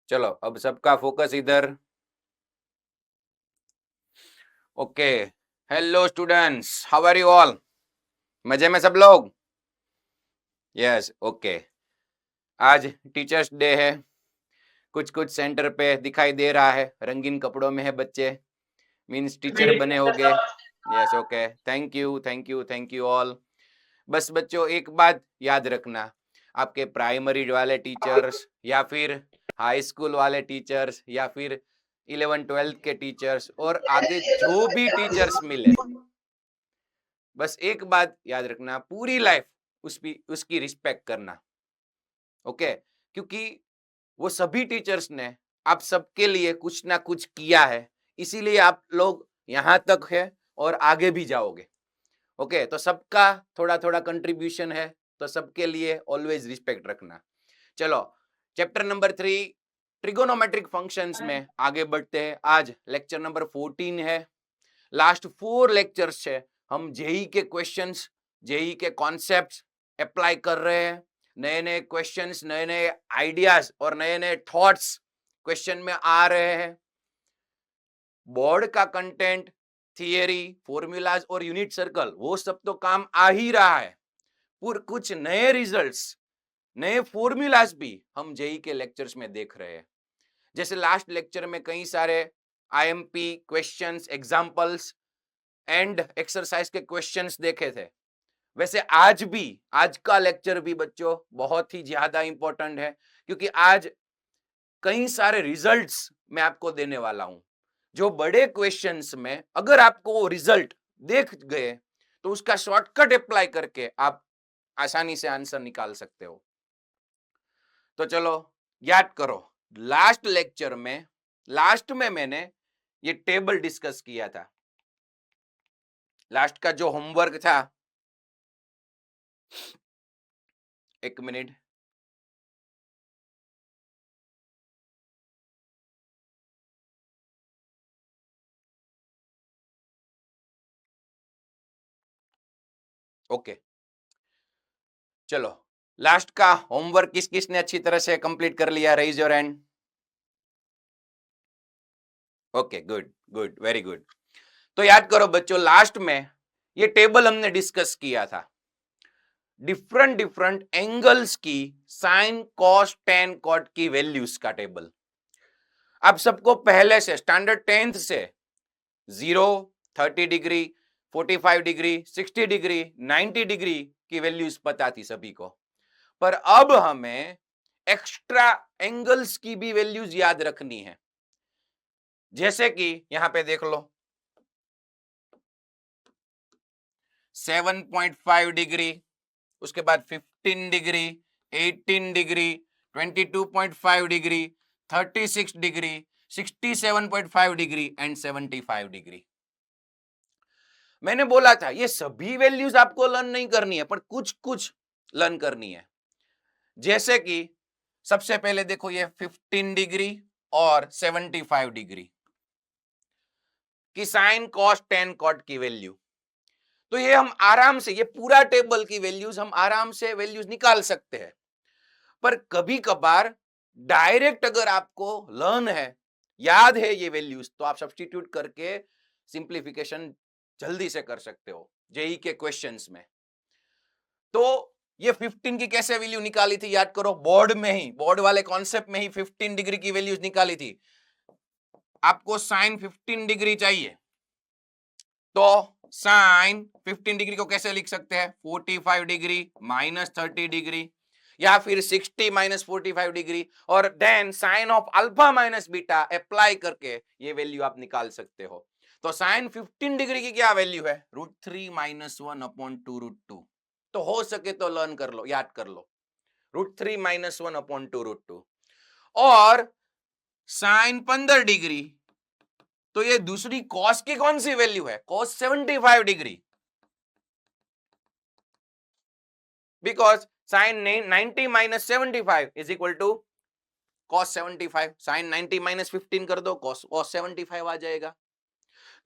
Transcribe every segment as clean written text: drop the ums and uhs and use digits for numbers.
चलो अब सबका फोकस इधर। Okay, hello students, how are you all? मजे में सब लोग? Yes, okay. आज टीचर्स डे है। कुछ कुछ सेंटर पे दिखाई दे रहा है रंगीन कपड़ों में है बच्चे, मीन्स टीचर बने होंगे। Yes, okay, thank you thank you thank you all. बस बच्चों एक बात याद रखना, आपके प्राइमरी वाले टीचर्स या फिर हाई स्कूल वाले टीचर्स या फिर 11th-12th के टीचर्स और आगे जो भी टीचर्स मिले, बस एक बात याद रखना, पूरी लाइफ उसकी रिस्पेक्ट करना। ओके, क्योंकि वो सभी टीचर्स ने आप सबके लिए कुछ ना कुछ किया है, इसीलिए आप लोग यहाँ तक है और आगे भी जाओगे। ओके, तो सबका थोड़ा थोड़ा कंट्रीब्यूशन है, तो सबके लिए ऑलवेज रिस्पेक्ट रखना। चलो चैप्टर नंबर 3 ट्रिगोनोमेट्रिक फंक्शंस में आगे बढ़ते हैं। आज लेक्चर नंबर 14 है। लास्ट 4 लेक्चर्स है हम जेई के क्वेश्चंस, जेई के कॉन्सेप्ट्स अप्लाई कर रहे हैं। नए नए क्वेश्चंस, नए नए आइडियाज और नए नए थॉट्स क्वेश्चन में आ रहे हैं। बोर्ड का कंटेंट, थियरी, फॉर्मूलाज और यूनिट सर्कल वो सब तो काम आ ही रहा है, पर कुछ नए रिजल्ट्स, नए फॉर्मूलाज भी हम जेई के लेक्चर्स में देख रहे हैं। जैसे लास्ट लेक्चर में कई सारे IMP questions, examples and exercise के क्वेश्चंस देखे थे, वैसे आज का लेक्चर भी बच्चों बहुत ही ज्यादा इंपॉर्टेंट है, क्योंकि आज कई सारे रिजल्ट्स मैं आपको देने वाला हूं। जो बड़े क्वेश्चंस में अगर आपको वो रिजल्ट देख गए तो उसका शॉर्टकट अप्लाई करके आप आसानी से आंसर निकाल सकते हो। तो चलो याद करो, लास्ट में मैंने ये टेबल डिस्कस किया था। लास्ट का जो होमवर्क था, एक मिनट, ओके, चलो लास्ट का होमवर्क किस किस ने अच्छी तरह से कंप्लीट कर लिया? Raise your hand. Okay, good good, very good. तो याद करो बच्चों, लास्ट में ये टेबल हमने डिस्कस किया था, डिफरेंट डिफरेंट एंगल्स की साइन, कॉस, टेन, कॉट की वैल्यूज का टेबल। आप सबको पहले से स्टैंडर्ड 10th से 0, 30 डिग्री, 45 डिग्री, 60 डिग्री, 90 डिग्री की वैल्यूज पता थी सभी को, पर अब हमें एक्स्ट्रा एंगल्स की भी वैल्यूज याद रखनी है। जैसे कि यहां पे देख लो, 7.5 डिग्री, उसके बाद 15 degree, 18 degree, 22.5 degree, 36 degree, 67.5 degree and 75 degree. मैंने बोला था ये सभी वैल्यूज आपको लर्न नहीं करनी है, पर कुछ कुछ लर्न करनी है। जैसे कि सबसे पहले देखो, ये 15 डिग्री और 75 डिग्री की साइन, कॉस, टेन, कॉट की वैल्यू, तो ये हम आराम से, ये पूरा टेबल की वैल्यूज हम आराम से वैल्यूज निकाल सकते हैं। पर कभी कभार डायरेक्ट अगर आपको लर्न है, याद है ये वैल्यूज, तो आप सब्स्टिट्यूट करके सिंप्लीफिकेशन जल्दी से कर सकते हो जेई के क्वेश्चंस में। तो ये 15 की कैसे वैल्यू निकाली थी याद करो, बोर्ड में ही, बोर्ड वाले कॉन्सेप्ट में ही 15 डिग्री की वैल्यूज निकाली थी। आपको साइन 15 डिग्री चाहिए, तो साइन 15 डिग्री को कैसे लिख सकते हैं? 45 डिग्री माइनस 30 डिग्री, या फिर 60 माइनस 45 डिग्री, और then sine of alpha minus beta apply करके ये वैल्यू आप निकाल सकते हो। तो साइन 15 डिग्री की क्या वैल्यू है? √3 माइनस 1 अपॉन 2 √2। तो हो सके तो लर्न कर लो, याद कर लो, √3 माइनस 1 अपॉन 2 √2। और साइन 15 डिग्री, तो ये दूसरी कॉस की कौन सी वैल्यू है? Cos 75 degree, because sine 90 minus 75 is equal to cos 75। Sine 90 minus 15 कर दो, कॉस 75 आ जाएगा।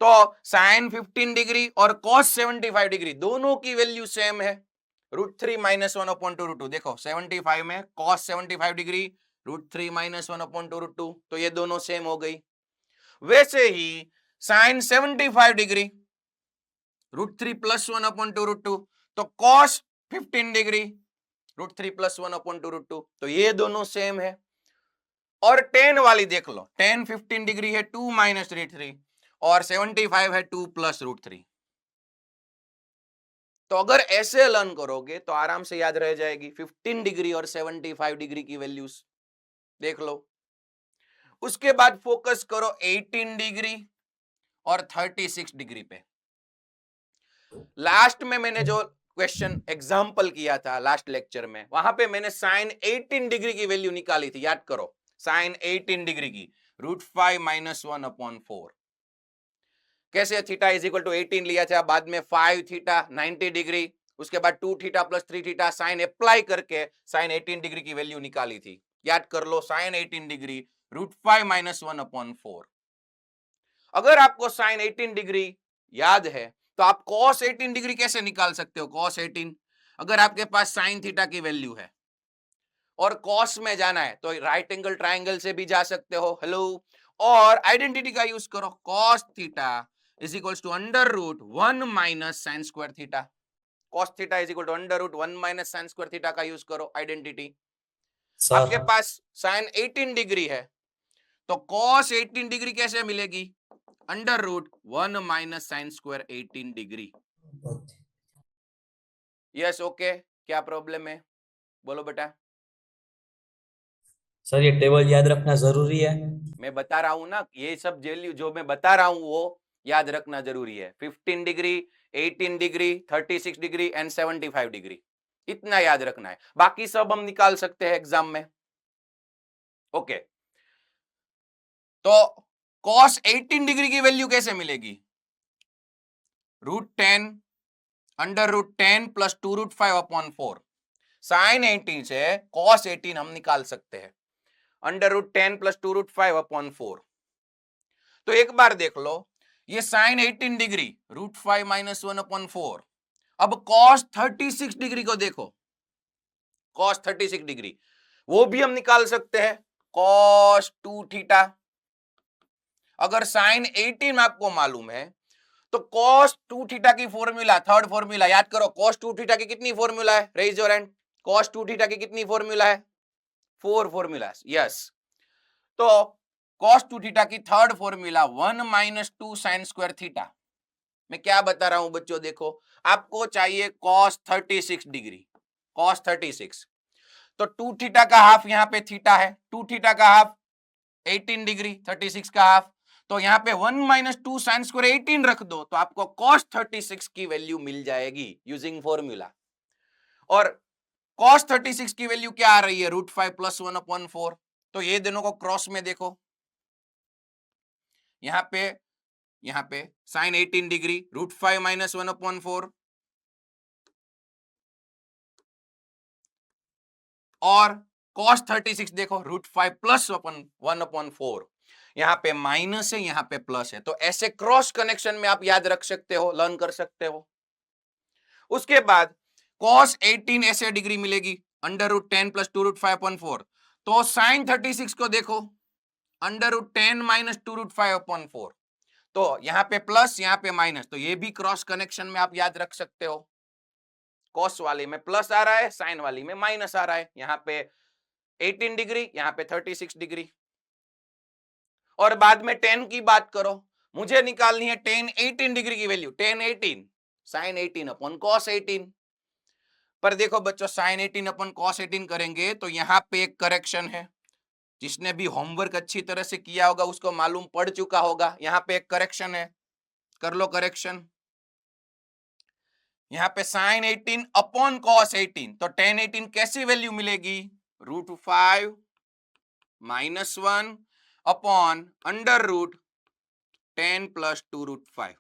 तो साइन 15 डिग्री और कॉस 75 डिग्री दोनों की वैल्यू सेम है, √3 माइनस 1 अपॉन 2 √2। देखो 75 में कॉस 75 डिग्री √3 माइनस 1/2 √2, तो ये दोनों सेम हो गई। वैसे ही साइन 75 डिग्री √3 प्लस 1/2 √2, तो कॉस 15 डिग्री √3 प्लस 1/2 √2, तो ये दोनों सेम है। और टेन वाली देख लो, टेन 15 डिग्री है 2 माइनस √3 और 75 है 2 प्लस √3। तो अगर ऐसे लर्न करोगे तो आराम से याद रह जाएगी 15 डिग्री और 75 डिग्री की वैल्यूज देख लो। उसके बाद फोकस करो 18 डिग्री और 36 डिग्री पे। लास्ट में मैंने जो क्वेश्चन एग्जाम्पल किया था लास्ट लेक्चर में, वहां पे मैंने साइन 18 डिग्री की वैल्यू निकाली थी, याद करो। साइन 18 डिग्री की √5 माइनस 1/4। कैसे? थीटा इज इक्वल टू 18 लिया था, बाद में 5 थीटा 90 डिग्री, उसके बाद 2 theta plus 3 theta sine apply करके साइन 18 डिग्री की वैल्यू निकाली थी। याद कर लो, साइन 18 डिग्री √5 माइनस 1/4। अगर आपको साइन 18 डिग्री याद है तो आप कॉस 18 डिग्री कैसे निकाल सकते हो? कॉस 18, अगर आपके पास साइन थीटा की वैल्यू है और कॉस में जाना है तो राइट एंगल ट्राइंगल से भी जा सकते हो। हेलो, और आइडेंटिटी का यूज करो, cos theta is equals to √1 minus sine square theta. Cos theta is equal to √1 minus sine square theta का यूज करो आइडेंटिटी। आपके सर पास साइन 18 डिग्री है तो कॉस 18 डिग्री कैसे मिलेगी? √1 minus sine square 18 degree. Yes, okay. क्या problem है? बोलो बेटा। सर ये टेबल याद रखना जरूरी है? मैं बता रहा हूं ना, ये सब वैल्यू जो मैं बता रहा हूं वो याद रखना जरूरी है। 15 degree, 18 degree, 36 degree and 75 degree, इतना याद रखना है। बाकी सब हम निकाल सकते हैं एग्जाम में। ओके, तो cos 18 डिग्री की वैल्यू कैसे मिलेगी? √10 √10 प्लस 2√5/4। साइन 18 से cos 18 हम निकाल सकते हैं, √10 प्लस 2√5/4। तो एक बार देख लो, ये साइन 18 डिग्री √5 माइनस 1/4। अब cos 36 डिग्री को देखो, cos 36 डिग्री वो भी हम निकाल सकते हैं, cos 2 थीटा। अगर साइन 18 आपको मालूम है तो cos 2 थीटा की फॉर्मूला, थर्ड फॉर्मूला याद करो। cos 2 थीटा की कितनी फॉर्मूला है? Raise your hand. cos 2 theta की कितनी फॉर्मूला है? 4 फॉर्मूला। यस, तो cos 2 थीटा की third formula 1 minus 2 sine square theta. मैं क्या बता रहा हूं बच्चों, देखो आपको चाहिए cos 36 डिग्री, cos 36, तो 2 थीटा का हाफ यहाँ पे थीटा है, 2 थीटा का हाफ 18 डिग्री, 36 का हाफ, तो यहाँ पे 1 माइनस 2 साइन स्क्वायर 18 रख दो तो आपको cos 36 की वैल्यू मिल जाएगी यूजिंग फॉर्मूला। और cos 36 की वैल्यू क्या आ रही है? √5 प्लस 1/4। तो ये दोनों को क्रॉस में देखो, यहाँ पे साइन 18 डिग्री √5 माइनस 1/4 और cos 36 देखो √5 प्लस 1/4। यहाँ पे माइनस है, यहाँ पे प्लस है, तो ऐसे क्रॉस कनेक्शन में आप याद रख सकते हो, लर्न कर सकते हो। उसके बाद cos 18 ऐसे डिग्री मिलेगी √10 प्लस 2√5/4। तो साइन 36 को देखो, √10 माइनस 2√5/4। तो यहाँ पे प्लस, यहाँ पे माइनस, तो ये भी क्रॉस कनेक्शन में आप याद रख सकते हो। कॉस वाली में प्लस आ रहा है, साइन वाली में माइनस आ रहा है। यहाँ पे 18 डिग्री, यहाँ पे 36 डिग्री। और बाद में 10 की बात करो, मुझे निकालनी है 10 18 डिग्री की वैल्यू। 10 18 sign 18 upon cos 18। पर देखो बच्चों, साइन 18 अपॉन कॉस 18 करेंगे तो यहाँ पे एक करेक्शन है। जिसने भी होमवर्क अच्छी तरह से किया होगा उसको मालूम पड़ चुका होगा। यहाँ पे एक करेक्शन है, कर लो करेक्शन। यहाँ पे साइन 18 अपॉन कॉस 18, तो 10 18 कैसी वैल्यू मिलेगी? √5 माइनस 1 अपॉन √10 प्लस 2√5।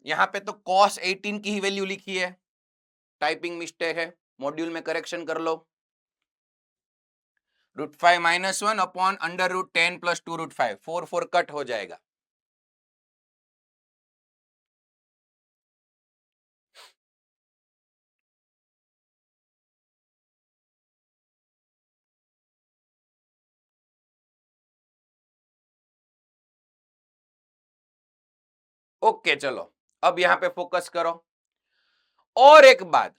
यहाँ पे तो cos 18 की ही वैल्यू लिखी है, टाइपिंग मिस्टेक है, मॉड्यूल में करेक्शन कर लो। √5 माइनस 1 अपॉन √10 प्लस 2√5, 4 4 कट हो जाएगा। ओके चलो अब यहां पे फोकस करो। और एक बात,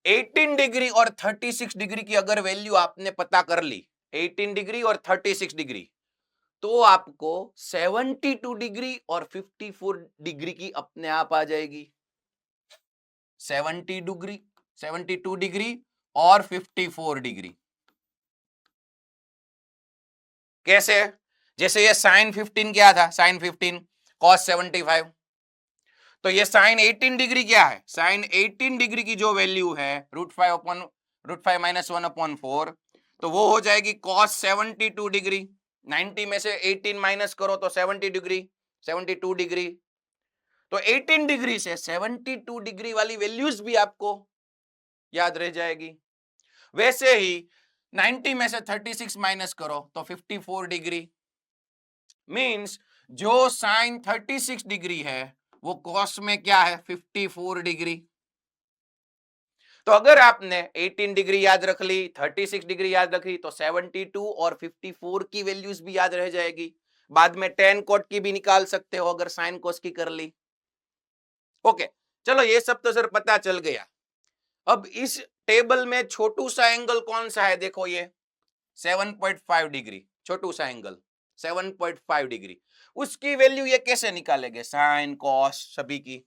18 डिग्री और 36 डिग्री की अगर वैल्यू आपने पता कर ली, 18 डिग्री और 36 डिग्री, तो आपको 72 डिग्री और 54 डिग्री की अपने आप आ जाएगी। 70 डिग्री, 72 डिग्री और 54 डिग्री। कैसे? जैसे ये साइन 15 क्या था, साइन 15 कॉस 75, तो ये साइन 18 डिग्री क्या है, साइन 18 डिग्री की जो वैल्यू है √5 माइनस 1/4, तो वो हो जाएगी कॉस 72 डिग्री। 90 में से 18 माइनस करो तो 70 डिग्री, 72 डिग्री। तो 18 डिग्री से 72 डिग्री वाली वैल्यूज भी आपको याद रह जाएगी। वैसे ही 90 में से 36 माइनस करो तो 54 डिग्री। मींस जो साइन 36 डिग्री है वो कॉस में क्या है, 54 डिग्री। तो अगर आपने 18 डिग्री याद रख ली, 36 डिग्री याद रख ली, तो 72 और 54 की वैल्यूज भी याद रह जाएगी। बाद में tan cot की भी निकाल सकते हो अगर साइन cos की कर ली। ओके चलो ये सब तो सर पता चल गया। अब इस टेबल में छोटू सा एंगल कौन सा है, देखो ये 7.5 डिग्री, छोटू सा एंगल 7.5 डिग्री। उसकी वैल्यू ये कैसे निकालेंगे, साइन कॉस सभी की।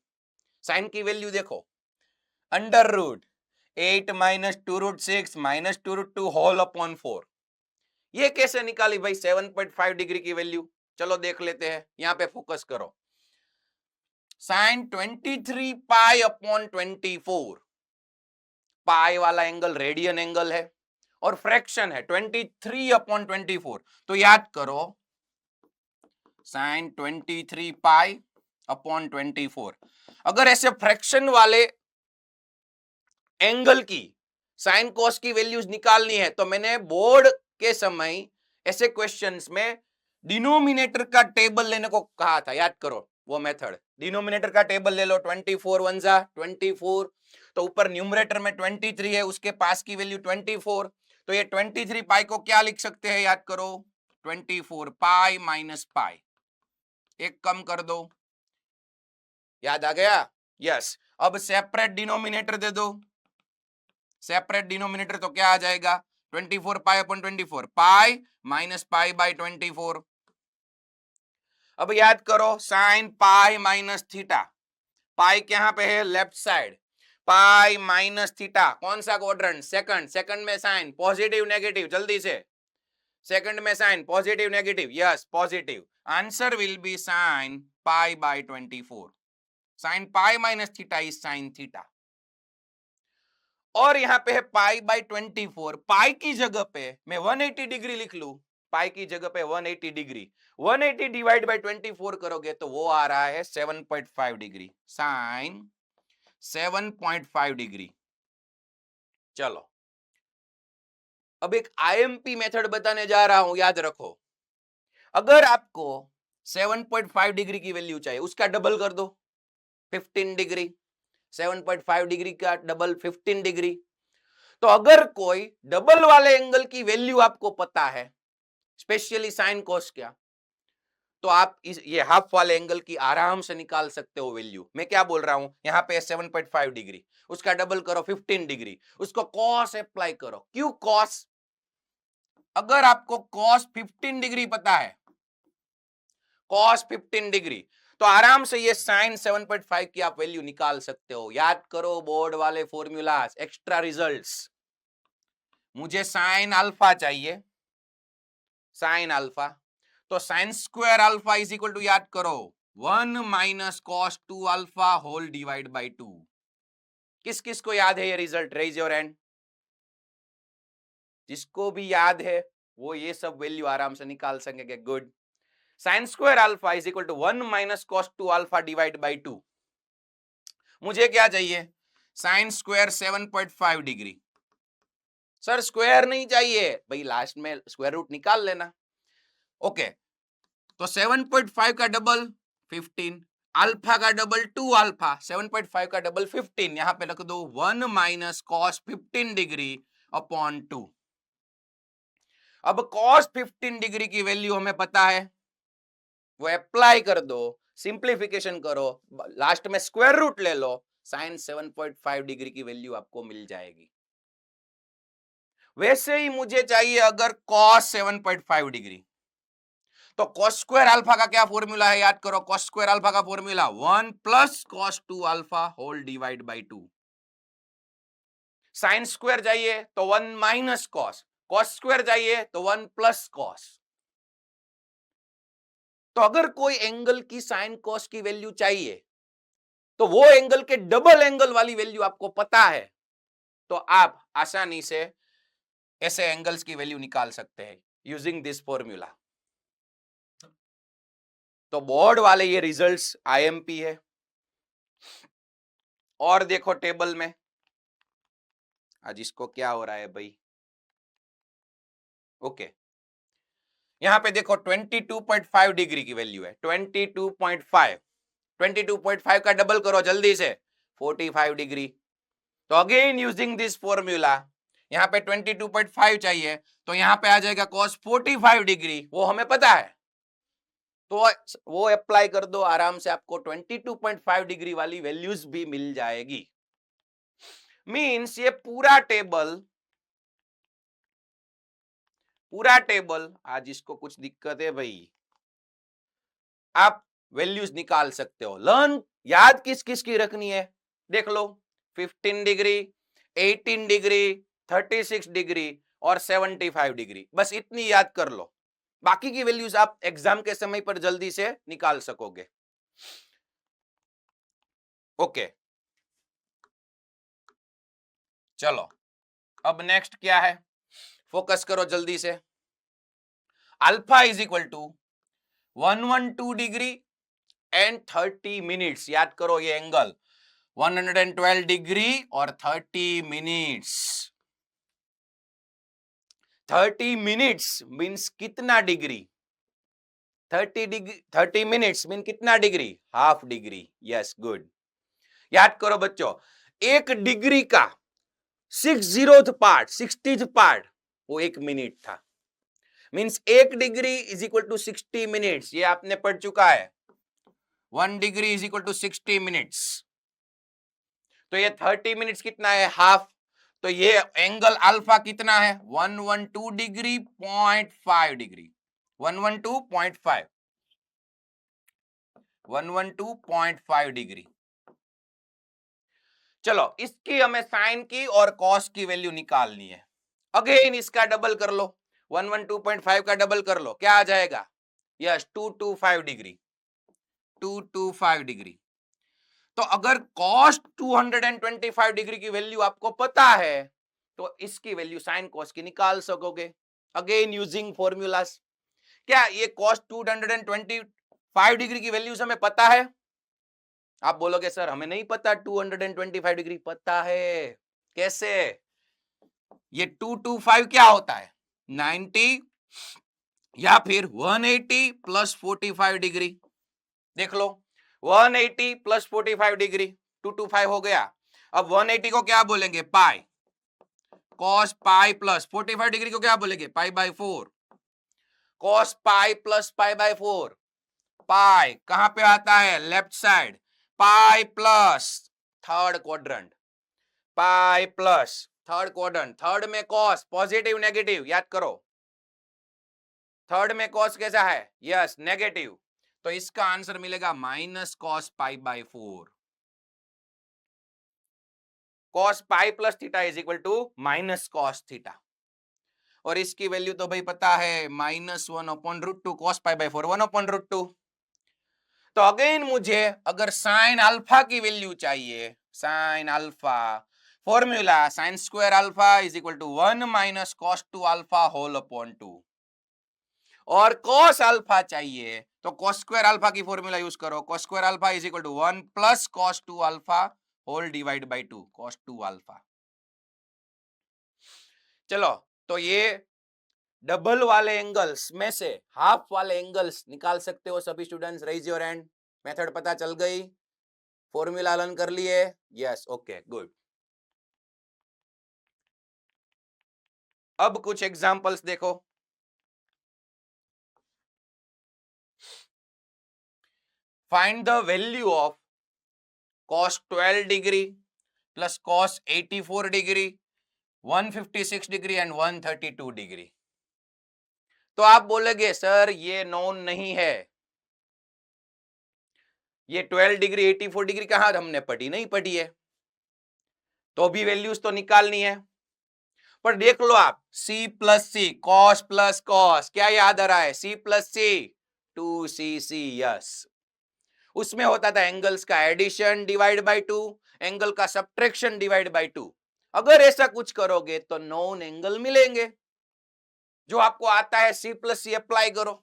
साइन की वैल्यू देखो, √8 माइनस 2√6 माइनस 2√2 होल अपॉन 4। ये कैसे निकाली भाई 7.5 डिग्री की वैल्यू, चलो देख लेते हैं। यहां पे फोकस करो, साइन 23 पाई अपॉन 24, पाई वाला एंगल रेडियन एंगल है और फ्रैक्शन है 23 अपॉन 24, तो याद करो साइन 23 पाई अपॉन 24। अगर ऐसे फ्रैक्शन वाले एंगल की साइन कॉस की वैल्यूज निकालनी है तो मैंने बोर्ड के समय ऐसे क्वेश्चंस में डिनोमिनेटर का टेबल लेने को कहा था, याद करो वो मेथड। डिनोमिनेटर का टेबल ले लो, 24 वन जा 24, तो ऊपर न्यूमरेटर में 23 है, उसके पास की वैल्यू 24, तो ये 23 पाई को क्या लिख सकते हैं, याद करो 24 पाई माइनस पाई, एक कम कर दो, याद आ गया। यस अब सेपरेट डिनोमिनेटर दे दो, सेपरेट डिनोमिनेटर तो क्या आ जाएगा 24 pi upon 24, pi minus pi by 24। अब याद करो sine pi minus theta, pi कहां पे है, left side, pi minus theta कौन सा क्वाड्रेंट, सेकंड, सेकंड में साइन पॉजिटिव नेगेटिव, जल्दी से, सेकंड में sine positive negative, yes positive, answer will be sine pi by 24। Sine pi minus theta is sine theta. और यहां पे है पाई बाय 24, पाई की जगह पे मैं 180 डिग्री लिख लू, पाई की जगह पे 180 डिग्री, 180 डिवाइड बाय 24 करोगे तो वो आ रहा है 7.5 डिग्री, साइन 7.5 डिग्री। चलो अब एक आईएमपी मेथड बताने जा रहा हूं, याद रखो। अगर आपको 7.5 डिग्री की वैल्यू चाहिए, उसका डबल कर दो 15 डिग्री, 7.5 डिग्री का डबल 15 डिग्री। तो अगर कोई डबल वाले एंगल की वैल्यू आपको पता है, स्पेशली साइन कॉस क्या, तो आप ये हाफ वाले एंगल की आराम से निकाल सकते हो वैल्यू। मैं क्या बोल रहा हूं, यहां पे 7.5 डिग्री, उसका डबल करो 15 डिग्री, उसको कॉस अप्लाई करो। क्यों कॉस, अगर आपको कॉस 15 डिग्री पता है, कॉस 15 डिग्री, तो आराम से ये साइन 7.5 की आप वैल्यू निकाल सकते हो। याद करो बोर्ड वाले फॉर्मूलाज, एक्स्ट्रा रिजल्ट्स। मुझे साइन अल्फा चाहिए, साइन अल्फा, तो sine square alpha is equal to, याद करो 1 minus cos 2 alpha whole divide by 2। किस किस को याद है ये रिजल्ट, रेज योर हैंड। जिसको भी याद है वो ये सब वैल्यू आराम से निकाल सकेंगे। Good. Sine square alpha is equal to 1 minus cos 2 alpha divide by 2। मुझे क्या चाहिए, sine square 7.5 degree. Sir square नहीं चाहिए भाई, लास्ट में स्क्वायर रूट निकाल लेना। ओके तो 7.5 का डबल 15, अल्फा का डबल 2 अल्फा, 7.5 का डबल 15, यहां पे रख दो 1 माइनस कॉस 15 डिग्री अपॉन 2। अब कॉस 15 डिग्री की वैल्यू हमें पता है, वो अप्लाई कर दो सिंप्लीफिकेशन करो, लास्ट में स्क्वायर रूट ले लो, साइन 7.5 डिग्री की वैल्यू आपको मिल जाएगी। वैसे ही मुझे चाहिए अगर कॉस 7.5 डिग्री, तो कॉस स्क्वायर अल्फा का क्या फॉर्मूला है, याद करो। कॉस स्क्वायर अल्फा का formula 1 plus cos 2 alpha whole divide by 2। Sine square चाहिए तो 1 माइनस कॉस, कॉस स्क्वायर चाहिए तो 1 प्लस कॉस। तो अगर कोई एंगल की साइन कॉस की वैल्यू चाहिए, तो वो एंगल के डबल एंगल वाली वैल्यू आपको पता है, तो आप आसानी से ऐसे एंगल्स की वैल्यू निकाल सकते हैं यूजिंग दिस फॉर्मूला। तो बोर्ड वाले ये रिजल्ट्स आईएमपी है। और देखो टेबल में आज इसको क्या हो रहा है भाई। ओके, यहां पे देखो 22.5 डिग्री की वैल्यू है, 22.5। 22.5 का डबल करो जल्दी से, 45 डिग्री। तो अगेन यूजिंग दिस फॉर्मूला, यहां पे 22.5 चाहिए, तो यहां पे आ जाएगा cos 45 डिग्री, वो हमें पता है, तो वो अप्लाई कर दो, आराम से आपको 22.5 डिग्री वाली वैल्यूज भी मिल जाएगी। मींस ये पूरा टेबल आज इसको कुछ दिक्कत है भाई, आप वैल्यूज निकाल सकते हो। लर्न याद किस किस की रखनी है देख लो, 15 डिग्री, 18 डिग्री, 36 डिग्री और 75 डिग्री, बस इतनी याद कर लो। बाकी की वैल्यूज आप एग्जाम के समय पर जल्दी से निकाल सकोगे। ओके, चलो अब नेक्स्ट क्या है, फोकस करो जल्दी से। Alpha is equal to 112 degree and 30 minutes, याद करो ये एंगल 112 डिग्री और 30 मिनट्स। 30 मिनट्स मीन्स कितना डिग्री, 30 मिनट्स मीन कितना degree, half degree. Yes, good. याद करो बच्चों, एक डिग्री का 60th पार्ट, 60th पार्ट वो 1 मिनट था। Means 1 degree is equal to 60 minutes, ये आपने पढ़ चुका है। 1 degree is equal to 60 minutes. तो ये 30 मिनट्स कितना है, हाफ। तो ये एंगल अल्फा कितना है, 112 डिग्री 0.5 डिग्री, 112.5, 112.5 डिग्री। चलो इसकी हमें साइन की और कॉस की वैल्यू निकालनी है। अगेन इसका डबल कर लो, 112.5 का डबल कर लो, क्या आ जाएगा, यस 225 डिग्री, 225 डिग्री। तो अगर cos 225 डिग्री की वैल्यू आपको पता है, तो इसकी वैल्यू साइन cos की निकाल सकोगे अगेन यूजिंग फॉर्मूलास। क्या ये cos 225 डिग्री की वैल्यूज हमें पता है? आप बोलोगे सर हमें नहीं पता, 225 डिग्री पता है। कैसे? ये 225 क्या होता है, 90 या फिर 180 प्लस 45 डिग्री। देख लो, 180 प्लस 45 डिग्री 225 हो गया। अब 180 को क्या बोलेंगे, पाई, कॉस पाई प्लस 45 डिग्री को क्या बोलेंगे, पाई by 4, cos pi plus pi by 4। पाई कहां पे आता है, left side, pi plus third quadrant, pi plus third quadrant, third में कॉस पॉजिटिव नेगेटिव, याद करो थर्ड में कॉस कैसा है, यस नेगेटिव। तो इसका आंसर मिलेगा minus cos pi by 4। Cos pi plus theta is equal to minus cos theta, और इसकी वैल्यू तो भाई पता है, -1/√2 कॉस पाई बाय 4 1/√2। तो अगेन मुझे अगर साइन अल्फा की वैल्यू चाहिए, sine alpha formula sine square alpha is equal to 1 minus cos 2 alpha whole upon 2, और कॉस अल्फा चाहिए तो कॉस स्क्वायर अल्फा की फॉर्मूला यूज करो, cos square alpha is equal to 1 plus cos 2 alpha whole divide by 2, cos 2 alpha. चलो तो ये double वाले angles में से हाफ वाले एंगल्स निकाल सकते हो सभी students, raise your hand. Method पता चल गई, फॉर्मूला लर्न कर लिए, यस ओके गुड। अब कुछ एग्जांपल्स देखो। Find the value of cos 12 degree plus cos 84 degree, 156 degree and 132 degree. तो आप बोलेगे सर ये नोन नहीं है, ये 12 डिग्री 84 डिग्री कहां हमने पढ़ी, नहीं पढ़ी है, तो भी वैल्यूज तो निकालनी है। पर देख लो आप, c प्लस सी, कॉस प्लस कॉस, क्या याद आ रहा है, c प्लस सी 2cc, यस। उसमें होता था एंगल्स का एडिशन डिवाइड बाय 2, एंगल का सब्ट्रैक्शन डिवाइड बाय 2। अगर ऐसा कुछ करोगे तो नॉन एंगल मिलेंगे। जो आपको आता है c प्लस सी अप्लाई करो।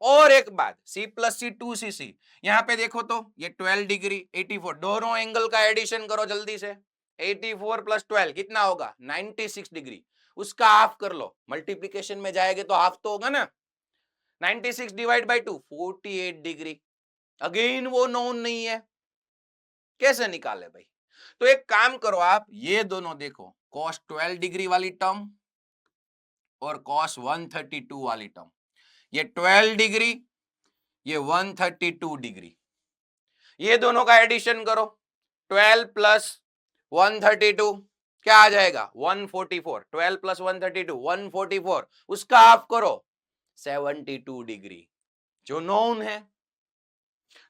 और एक बात, c प्लस सी 2cc, यहां पे देखो तो ये 12 डिग्री 84, दोनों एंगल का एडिशन करो जल्दी से। 84 प्लस 12 कितना होगा, 96 डिग्री। उसका हाफ कर लो, मल्टीप्लीकेशन में जाएंगे तो हाफ तो होगा ना। 96 डिवाइड बाय 2 48 डिग्री। अगेन वो नोन नहीं है, कैसे निकाले भाई। तो एक काम करो आप, ये दोनों देखो, cos 12 डिग्री वाली टर्म और cos 132 वाली टर्म, ये 12 डिग्री, ये 132 डिग्री, ये दोनों का एडिशन करो। 12 प्लस 132 क्या आ जाएगा, 144। 12 प्लस 132 144, उसका हाफ करो 72 डिग्री, जो नोन है।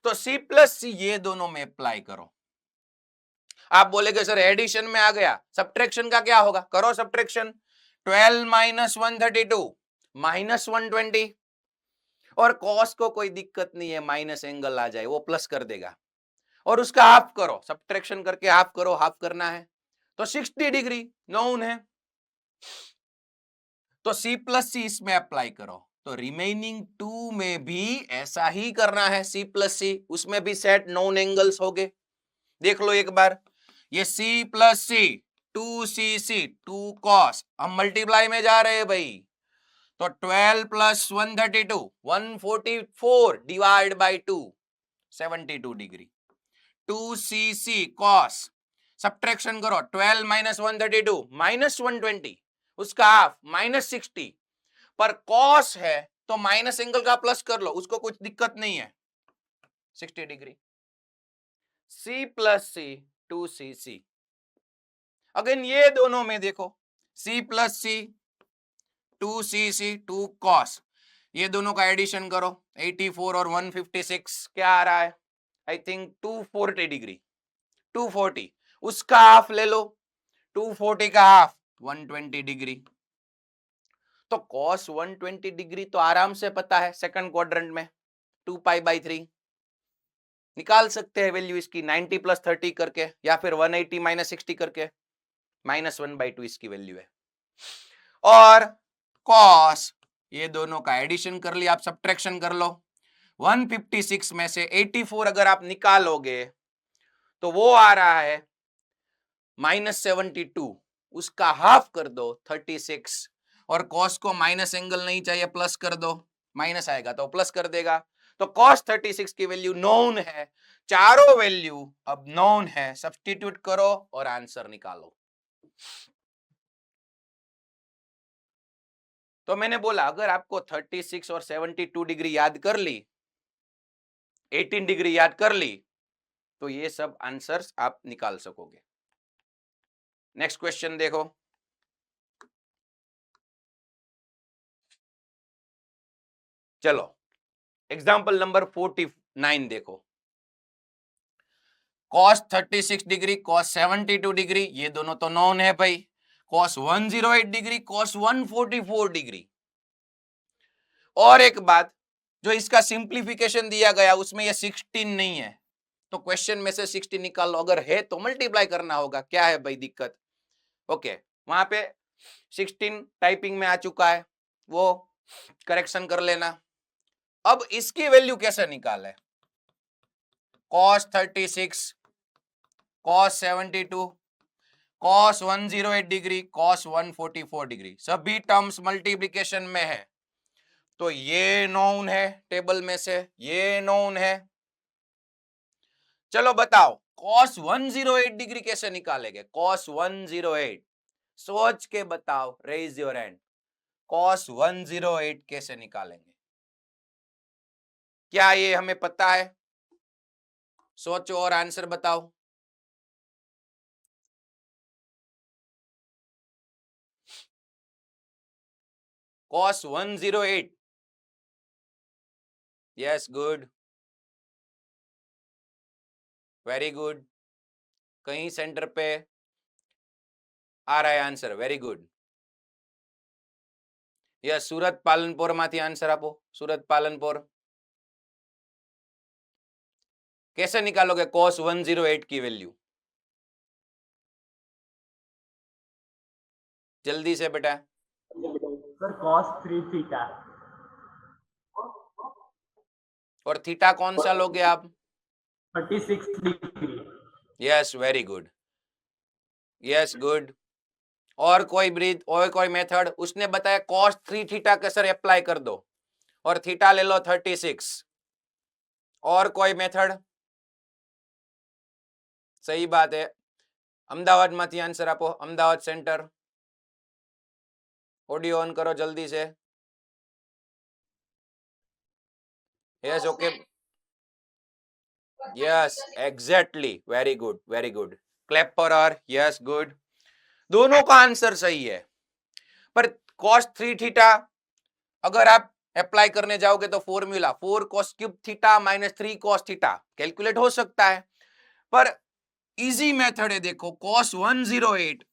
तो C प्लस सी ये दोनों में अप्लाई करो। आप बोलेगे सर एडिशन में आ गया, सब्ट्रैक्शन का क्या होगा, करो सब्ट्रैक्शन। 12 माइनस 132 माइनस 120, और कॉस को कोई दिक्कत नहीं है, माइनस एंगल आ जाए वो प्लस कर देगा, और उसका हाफ करो, सब्ट्रैक्शन करके हाफ करो, हाफ करना है तो 60 डिग्री नोन है। तो C प्लस सी इसमें अप्लाई करो, तो रिमेनिंग 2 में भी ऐसा ही करना है, C प्लस सी, उसमें भी सेट नॉन एंगल्स हो गए। देख लो एक बार, ये C प्लस सी 2cc 2 cos, हम मल्टीप्लाई में जा रहे हैं भाई, तो 12 plus 132 144 divide by 2 72 degree. 2cc cos, subtraction करो, 12 माइनस 132 माइनस 120, उसका हाफ माइनस 60, पर cos है तो माइनस एंगल का प्लस कर लो, उसको कुछ दिक्कत नहीं है, 60 डिग्री। C प्लस सी 2cc, अगेन ये दोनों में देखो, C प्लस सी 2cc 2 cos, ये दोनों का एडिशन करो, 84 और 156 क्या आ रहा है, आई थिंक 240 डिग्री, 240, उसका हाफ ले लो, 240 का हाफ 120 डिग्री। तो cos 120 डिग्री तो आराम से पता है, सेकंड क्वाड्रेंट में 2 पाई बाई 3 निकाल सकते हैं वैल्यू इसकी, 90 प्लस 30 करके, या फिर 180 माइनस 60 करके, माइनस 1/2 इसकी वैल्यू है। और cos, ये दोनों का एडिशन कर लिया, आप सब्ट्रैक्शन कर लो, 156 में से 84 अगर आप निकालोगे तो वो आ रहा है माइनस 72, उसका हाफ कर दो 36, और cos को माइनस एंगल नहीं चाहिए, प्लस कर दो, माइनस आएगा तो प्लस कर देगा, तो cos 36 की वैल्यू नोन है। चारों वैल्यू अब नोन है, सब्स्टिट्यूट करो और आंसर निकालो। तो मैंने बोला अगर आपको 36 और 72 डिग्री याद कर ली, 18 डिग्री याद कर ली, तो ये सब आंसर्स आप निकाल सकोगे। नेक्स्ट क्वेश्चन देखो, चलो एग्जांपल नंबर 49 देखो। cos 36 डिग्री cos 72 डिग्री, ये दोनों तो नॉन है भाई। cos 108 degree cos 144 degree. और एक बात, जो इसका सिंप्लीफिकेशन दिया गया उसमें ये 16 नहीं है, तो क्वेश्चन में से 16 निकाल लो, अगर है तो मल्टीप्लाई करना होगा, क्या है भाई दिक्कत। ओके, वहां पे 16 टाइपिंग में आ चुका है, वो करेक्शन कर लेना। अब इसकी वैल्यू कैसे निकाले, cos 36 cos 72 cos 108 degree cos 144 degree, सभी टर्म्स मल्टीप्लिकेशन में है, तो ये नोन है टेबल में से, ये नोन है। चलो बताओ cos 108 डिग्री कैसे निकालेंगे, cos 108 सोच के बताओ, रेज योर हैंड, cos 108 कैसे निकालेंगे, क्या ये हमें पता है। सोचो और आंसर बताओ। cos 108, yes good, very good, कहीं सेंटर पे आ रहा है आंसर, वेरी गुड। यस, सूरत पालनपुर माथी आंसर आपो, सूरत पालनपुर। कैसे निकालोगे cos 108 की वैल्यू? जल्दी से बेटा। सर cos 3 थीटा और थीटा कौन सा लोगे आप? 36 degree. Yes, very good, yes good. और कोई ब्रीथ, और कोई मेथड? उसने बताया cos 3 थीटा के सर अप्लाई कर दो और थीटा ले लो 36। और कोई मेथड? सही बात है। अमदावाद माथी आंसर आपो, अमदावाद सेंटर। ऑडियो ऑन करो जल्दी से। Yes, okay, yes exactly, very good, very good. Clap for her, yes good. दोनों का आंसर सही है, पर cos 3 थीटा अगर आप अप्लाई करने जाओगे तो formula 4 cos cube theta minus 3 cos theta calculate हो सकता है, पर इजी मेथड है। देखो cos 108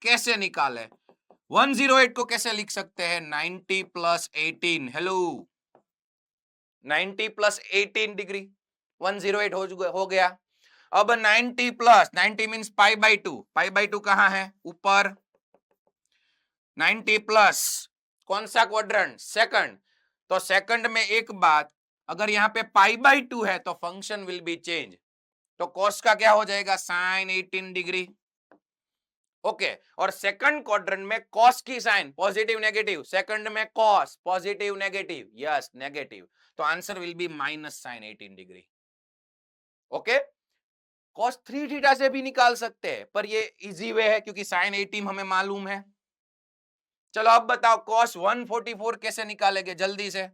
कैसे निकाले? 108 को कैसे लिख सकते हैं? 90 प्लस 18, हेलो 90 प्लस 18 डिग्री, 108 हो गया। अब 90 plus 90 means pi by 2, pi by 2 कहां है? ऊपर। 90 प्लस कौन सा क्वाड्रेंट? सेकंड। तो सेकंड में एक बात, अगर यहाँ पे पाई बाई 2 है तो फंक्शन विल बी चेंज, तो cos का क्या हो जाएगा? Sine 18 degree. ओके, और सेकंड क्वाड्रेंट में cos की साइन पॉजिटिव नेगेटिव, सेकंड में cos positive negative, yes negative, तो answer will be minus sine 18 degree. Okay, cos 3 theta से भी निकाल सकते हैं, पर ये इजी वे है क्योंकि साइन 18 हमें मालूम है। चलो अब बताओ cos 144 कैसे निकालेंगे? जल्दी से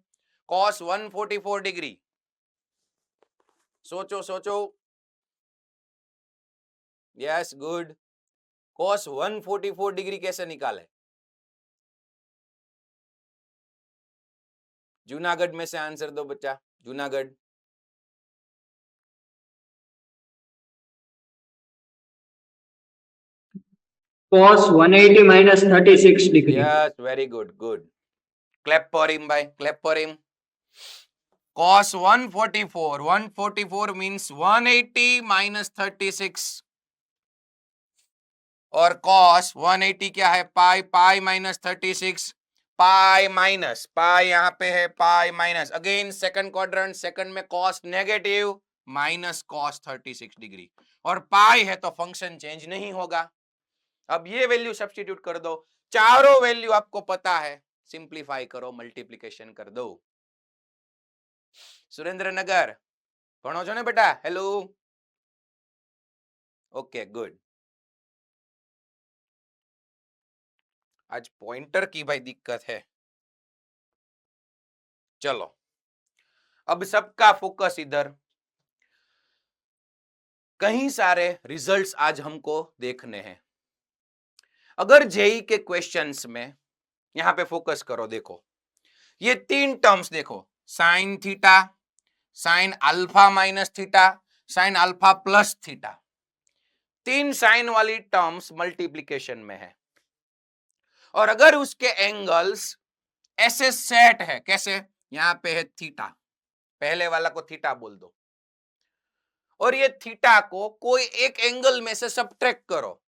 cos 144 डिग्री, सोचो सोचो। यस गुड, cos 144 डिग्री कैसे निकाले? जूनागढ़ में से आंसर दो बच्चा, Junagadh. cos 180 minus 36 degree. Yes, very good, good. Clap for him, bhai. Clap for him. Cos 144. 144 means 180 minus 36. और cos 180 क्या है? पाई, पाई माइनस 36, पाई माइनस पाई, यहाँ पे है pi minus, again second quadrant, second में cos negative minus cos 36 degree, और पाई है तो फंक्शन चेंज नहीं होगा। अब ये वैल्यू सब्स्टिट्यूट कर दो, चारों वैल्यू आपको पता है, सिंप्लीफाई करो, मल्टीप्लिकेशन कर दो। सुरेंद्रनगर भणो छो ने बेटा? Hello, okay good. आज पॉइंटर की भाई दिक्कत है। चलो अब सबका फोकस इधर, कई सारे रिजल्ट्स आज हमको देखने हैं। अगर जेई के क्वेश्चंस में यहां पे फोकस करो, देखो ये तीन टर्म्स देखो, sine theta, sine alpha minus theta, sign alpha plus theta, तीन साइन वाली टर्म्स मल्टीप्लिकेशन में है, और अगर उसके एंगल्स ऐसे सेट है, कैसे? यहां पे है थीटा, पहले वाला को थीटा बोल दो, और ये थीटा को कोई एक एंगल में से सब्ट्रैक्ट करो,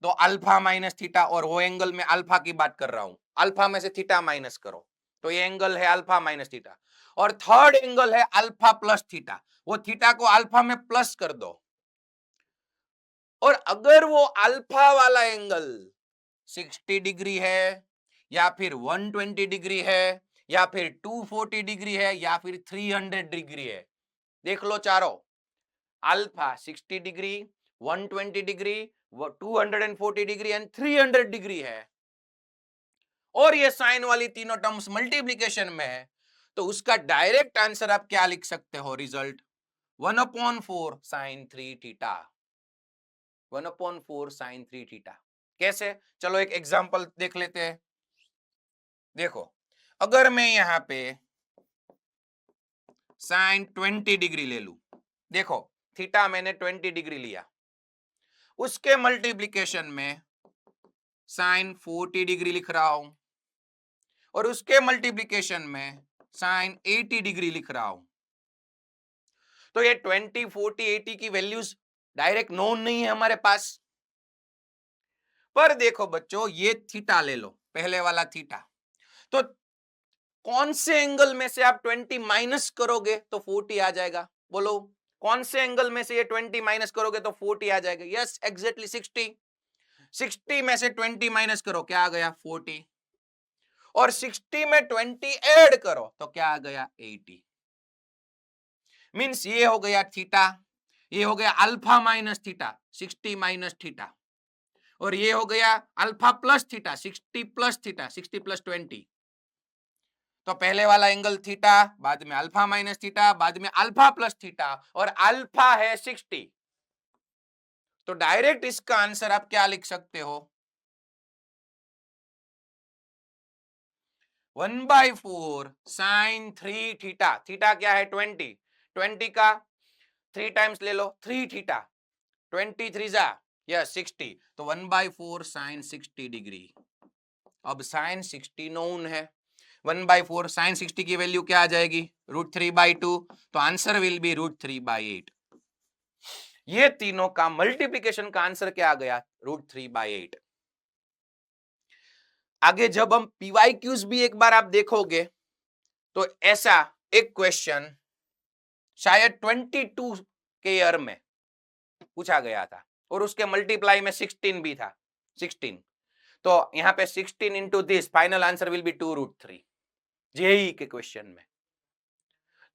तो अल्फा माइनस थीटा, और वो एंगल में अल्फा की बात कर रहा हूं, अल्फा में से थीटा माइनस करो, तो ये एंगल है अल्फा माइनस थीटा, और थर्ड एंगल है अल्फा प्लस थीटा, वो थीटा को अल्फा में प्लस कर दो, और अगर वो अल्फा वाला एंगल 60 डिग्री है, या फिर 120 डिग्री है, या फिर 240 डिग्री है, या फिर 300 डिग्री है, देख लो चारों, alpha 60 degree, 120 degree, 240 degree and 300 degree है, और ये साइन वाली तीनों टर्म्स मल्टीप्लिकेशन में है, तो उसका डायरेक्ट आंसर आप क्या लिख सकते हो? Result 1/4 sine 3 theta, 1/4 sine 3 theta. कैसे? चलो एक एग्जांपल देख लेते हैं। देखो, अगर मैं यहां पे साइन 20 डिग्री ले लू, देखो थीटा मैंने 20 डिग्री लिया, उसके मल्टीप्लिकेशन में साइन 40 डिग्री लिख रहा हूं और उसके मल्टीप्लिकेशन में साइन 80 डिग्री लिख रहा हूं। तो ये 20, 40, 80 की वैल्यूज डायरेक्ट नोन नहीं है हमारे पास। पर देखो बच्चों, ये थीटा ले लो, पहले वाला थीटा, तो कौन से एंगल में से आप 20 माइनस करोगे तो 40 आ जाएगा? बोलो, कौन से एंगल में से ये 20 माइनस करोगे तो 40 आ जाएगा? Yes, exactly 60। 60 में से 20 माइनस करो, क्या आ गया? 40। और 60 में 20 ऐड करो तो क्या आ गया? 80। मींस ये हो गया थीटा, ये हो गया alpha minus theta, 60 minus theta, और ये हो गया alpha plus theta, 60 plus theta, 60 plus 20। तो पहले वाला एंगल थीटा, बाद में अल्फा माइनस थीटा, बाद में अल्फा प्लस थीटा, और अल्फा है 60। तो डायरेक्ट इसका आंसर आप क्या लिख सकते हो? 1/4 साइन 3 थीटा। थीटा क्या है? 20। 20 का 3 टाइम्स ले लो, 3 थीटा, 20 3 जा, यस 60। तो 1/4 साइन 60 डिग्री। अब साइन 60 नोन है, 1/4 साइन 60 की वैल्यू क्या आ जाएगी? √3/2। तो आंसर विल बी √3/8। ये तीनों का मल्टीप्लिकेशन का आंसर क्या आ गया? √3/8। आगे जब हम पीवाईक्यूज भी एक बार आप देखोगे तो ऐसा एक क्वेश्चन शायद 22 के ईयर में पूछा गया था और उसके मल्टीप्लाई में 16 भी था, 16। तो यहां पे 16 into this, final answer will be 2√3 JEE के क्वेश्चन में।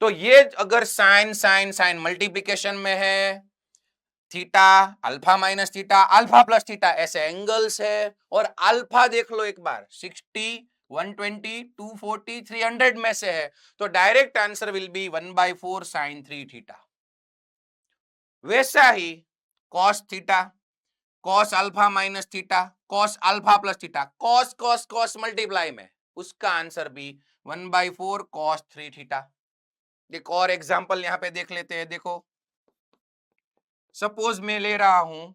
तो ये अगर साइन साइन साइन मल्टीप्लिकेशन में है, theta alpha minus theta alpha plus theta ऐसे एंगल्स है, और अल्फा देख लो एक बार, 60, 120, 240, 300 में से है, तो direct answer will be 1/4 sine 3 theta. वैसा ही cos theta, cos alpha minus theta, cos alpha plus theta, cos cos cos multiply में, उसका आंसर भी 1/4 कॉस 3 थीटा। एक और एग्जांपल यहां पे देख लेते हैं। देखो, सपोज मैं ले रहा हूं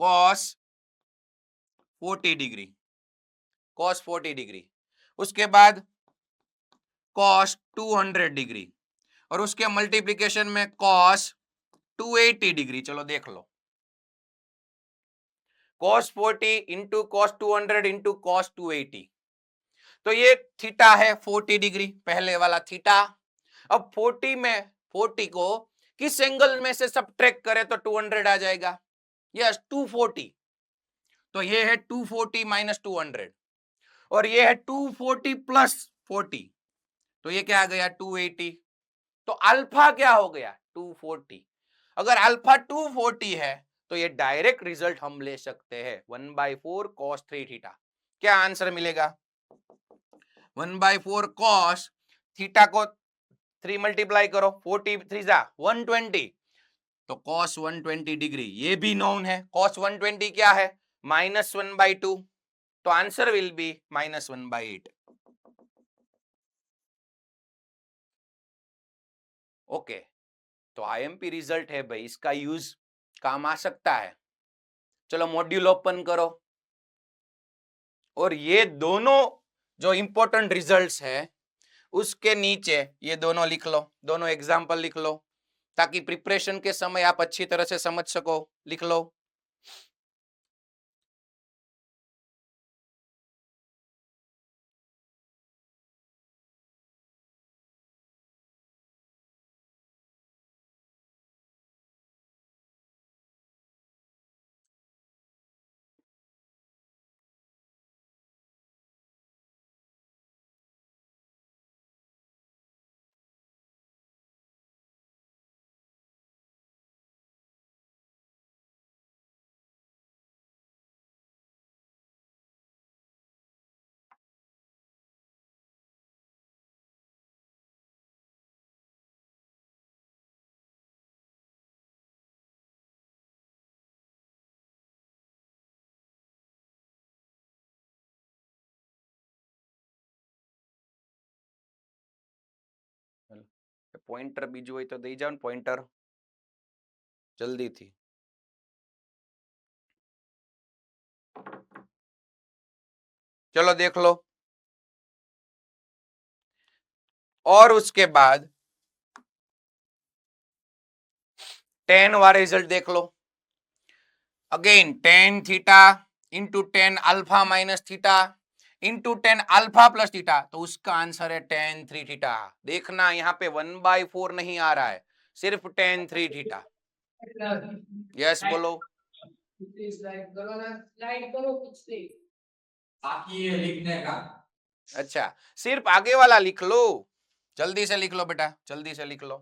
कॉस 40 डिग्री, कॉस 40 डिग्री, उसके बाद कॉस 200 डिग्री, और उसके मल्टीप्लिकेशन में कॉस 280 डिग्री। चलो देख लो, cos 40 into cos 200 into cos 280, तो ये थीटा है 40 डिग्री, पहले वाला थीटा। अब 40 में 40 को किस एंगल में से सब्ट्रैक्ट करें तो 200 आ जाएगा? यस, 240। तो ये है 240 माइनस 200, और ये है 240 प्लस 40, तो ये क्या आ गया? 280। तो अल्फा क्या हो गया? 240। अगर अल्फा 240 है तो ये डायरेक्ट रिजल्ट हम ले सकते हैं 1/4 cos 3 थीटा। क्या आंसर मिलेगा? 1/4 cos थीटा को 3 मल्टीप्लाई करो, 40 3 जा 120, तो cos 120 डिग्री ये भी नोन है। cos 120 क्या है? -1/2। तो आंसर विल बी -1/8। ओके, तो आईएमपी रिजल्ट है भाई, इसका यूज काम आ सकता है। चलो मॉड्यूल ओपन करो, और ये दोनों जो इंपॉर्टेंट रिजल्ट्स है उसके नीचे ये दोनों लिख लो, दोनों एग्जाम्पल लिख लो, ताकि प्रिपरेशन के समय आप अच्छी तरह से समझ सको। लिख लो। પોઈન્ટર બીજું હોય તો દઈ જાવ ને પોઈન્ટર જલ્દીથી. चलो देख लो. और उसके बाद 10 वाला रिजल्ट देख लो. Again tan theta into tan alpha minus theta into tan alpha plus theta, तो उसका आंसर है tan 3 थीटा. देखना यहाँ पे 1/4 नहीं आ रहा है, सिर्फ tan 3 थीटा. यस बोलो. अच्छा, सिर्फ आगे वाला लिख लो. जल्दी से लिख लो बेटा, जल्दी से लिख लो.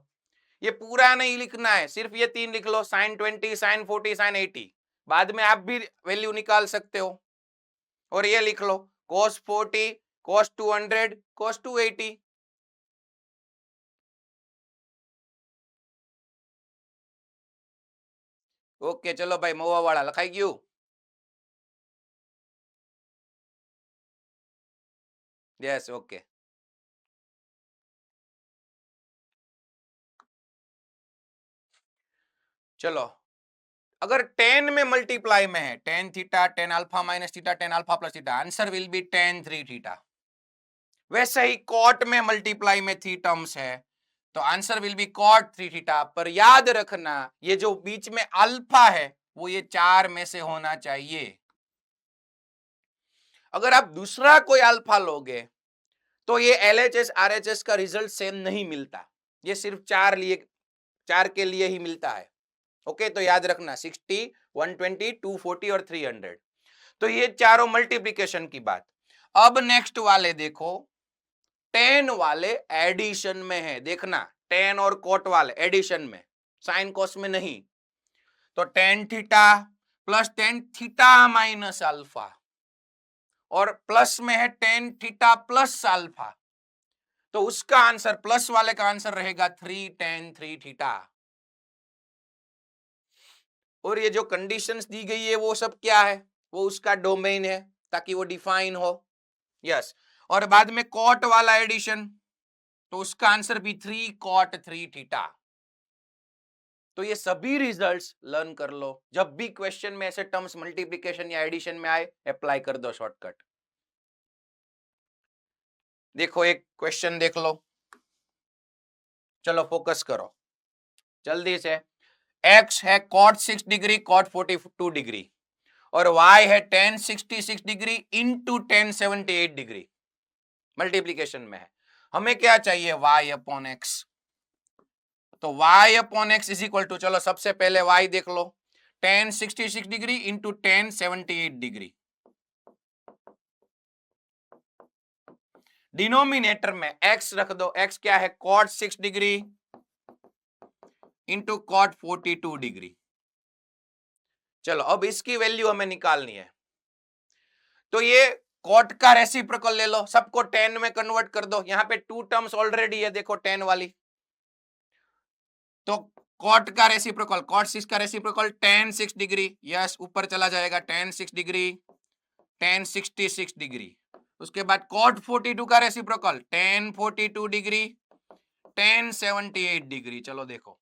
ये पूरा नहीं लिखना है, सिर्फ ये 3 लिख लो. sin 20, sin 40, sin 80. बाद में आप भी वैल्यू निकाल सकते हो. और ये लिख लो cos 40, cos 200, cos 280. ओके चलो भाई, महुआ वाला लखाई गયું. Yes okay. चलो, अगर tan में मल्टीप्लाई में है, tan theta, tan alpha minus theta, tan alpha plus theta, answer will B tan 3 theta. वैसे ही cot में मल्टीप्लाई में 3 टर्म्स है, तो answer will B cot 3 theta. पर याद रखना, ये जो बीच में अल्फा है वो ये 4 में से होना चाहिए. अगर आप दूसरा कोई अल्फा लोगे तो ये LHS RHS का रिजल्ट सेम नहीं मिलता. ये सिर्फ 4 के लिए ही मिलता है. ओके, तो याद रखना 60, 120, 240 और 300. तो ये चारों मल्टीप्लिकेशन की बात. अब नेक्स्ट वाले देखो, tan वाले एडिशन में है. देखना, tan और cot वाले एडिशन में, साइन कॉस में नहीं. तो tan theta plus tan theta minus alpha, और प्लस में है tan थीटा प्लस अल्फा, तो उसका आंसर, प्लस वाले का आंसर रहेगा 3 tan 3 थीटा. और ये जो कंडीशंस दी गई है वो सब क्या है, वो उसका डोमेन है ताकि वो डिफाइन हो. यस. और बाद में cot वाला एडिशन, तो उसका आंसर भी 3 cot 3 थीटा. तो ये सभी रिजल्ट्स लर्न कर लो. जब भी क्वेश्चन में ऐसे टर्म्स मल्टीप्लिकेशन या एडिशन में आए, अप्लाई कर दो शॉर्टकट. देखो एक क्वेश्चन देख लो. चलो फोकस करो जल्दी से. x है cot 6 डिग्री, cot 42 डिग्री, और y है tan 66 degree into tan 78 degree. Multiplication में है. हमें क्या चाहिए, y अपॉन x. तो y upon x is equal to, चलो सबसे पहले y देख लो, tan 66 degree into tan 78 degree. Denominator में x रख दो. x क्या है, cot 6 degree into cot 42 degree. चलो अब इसकी वैल्यू हमें निकालनी है. तो ये cot का रेसिप्रोकल ले लो, सबको tan में कन्वर्ट कर दो. यहाँ पे 2 टर्म्स ऑलरेडी है, देखो tan वाली. तो cot का रेसिप्रोकल, cot 6 का रेसिप्रोकल tan 6 डिग्री. यस, ऊपर चला जाएगा tan 6 डिग्री, tan 66 डिग्री. उसके बाद cot 42 का reciprocal tan 42 degree, tan 78 degree. चलो देखो,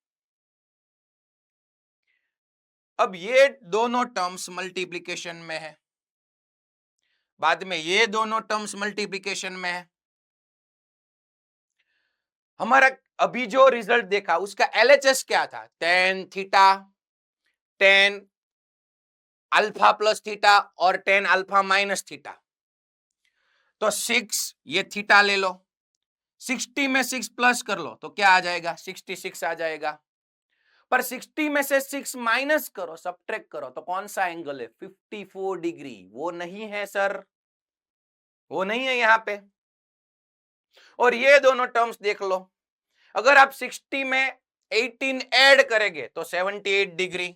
अब ये दोनों टर्म्स मल्टीप्लिकेशन में है, बाद में ये दोनों टर्म्स मल्टीप्लिकेशन में है. हमारा अभी जो रिजल्ट देखा उसका LHS क्या था, tan theta, tan alpha plus theta और tan अल्फा माइनस थीटा. तो 6 ये थीटा ले लो, 60 में 6 प्लस कर लो तो क्या आ जाएगा, 66 आ जाएगा. पर 60 में से 6 माइनस करो, सब्ट्रैक्ट करो, तो कौन सा एंगल है, 54 डिग्री. वो नहीं है सर, वो नहीं है यहाँ पे. और ये दोनों टर्म्स देख लो, अगर आप 60 में 18 ऐड करेंगे तो 78 डिग्री,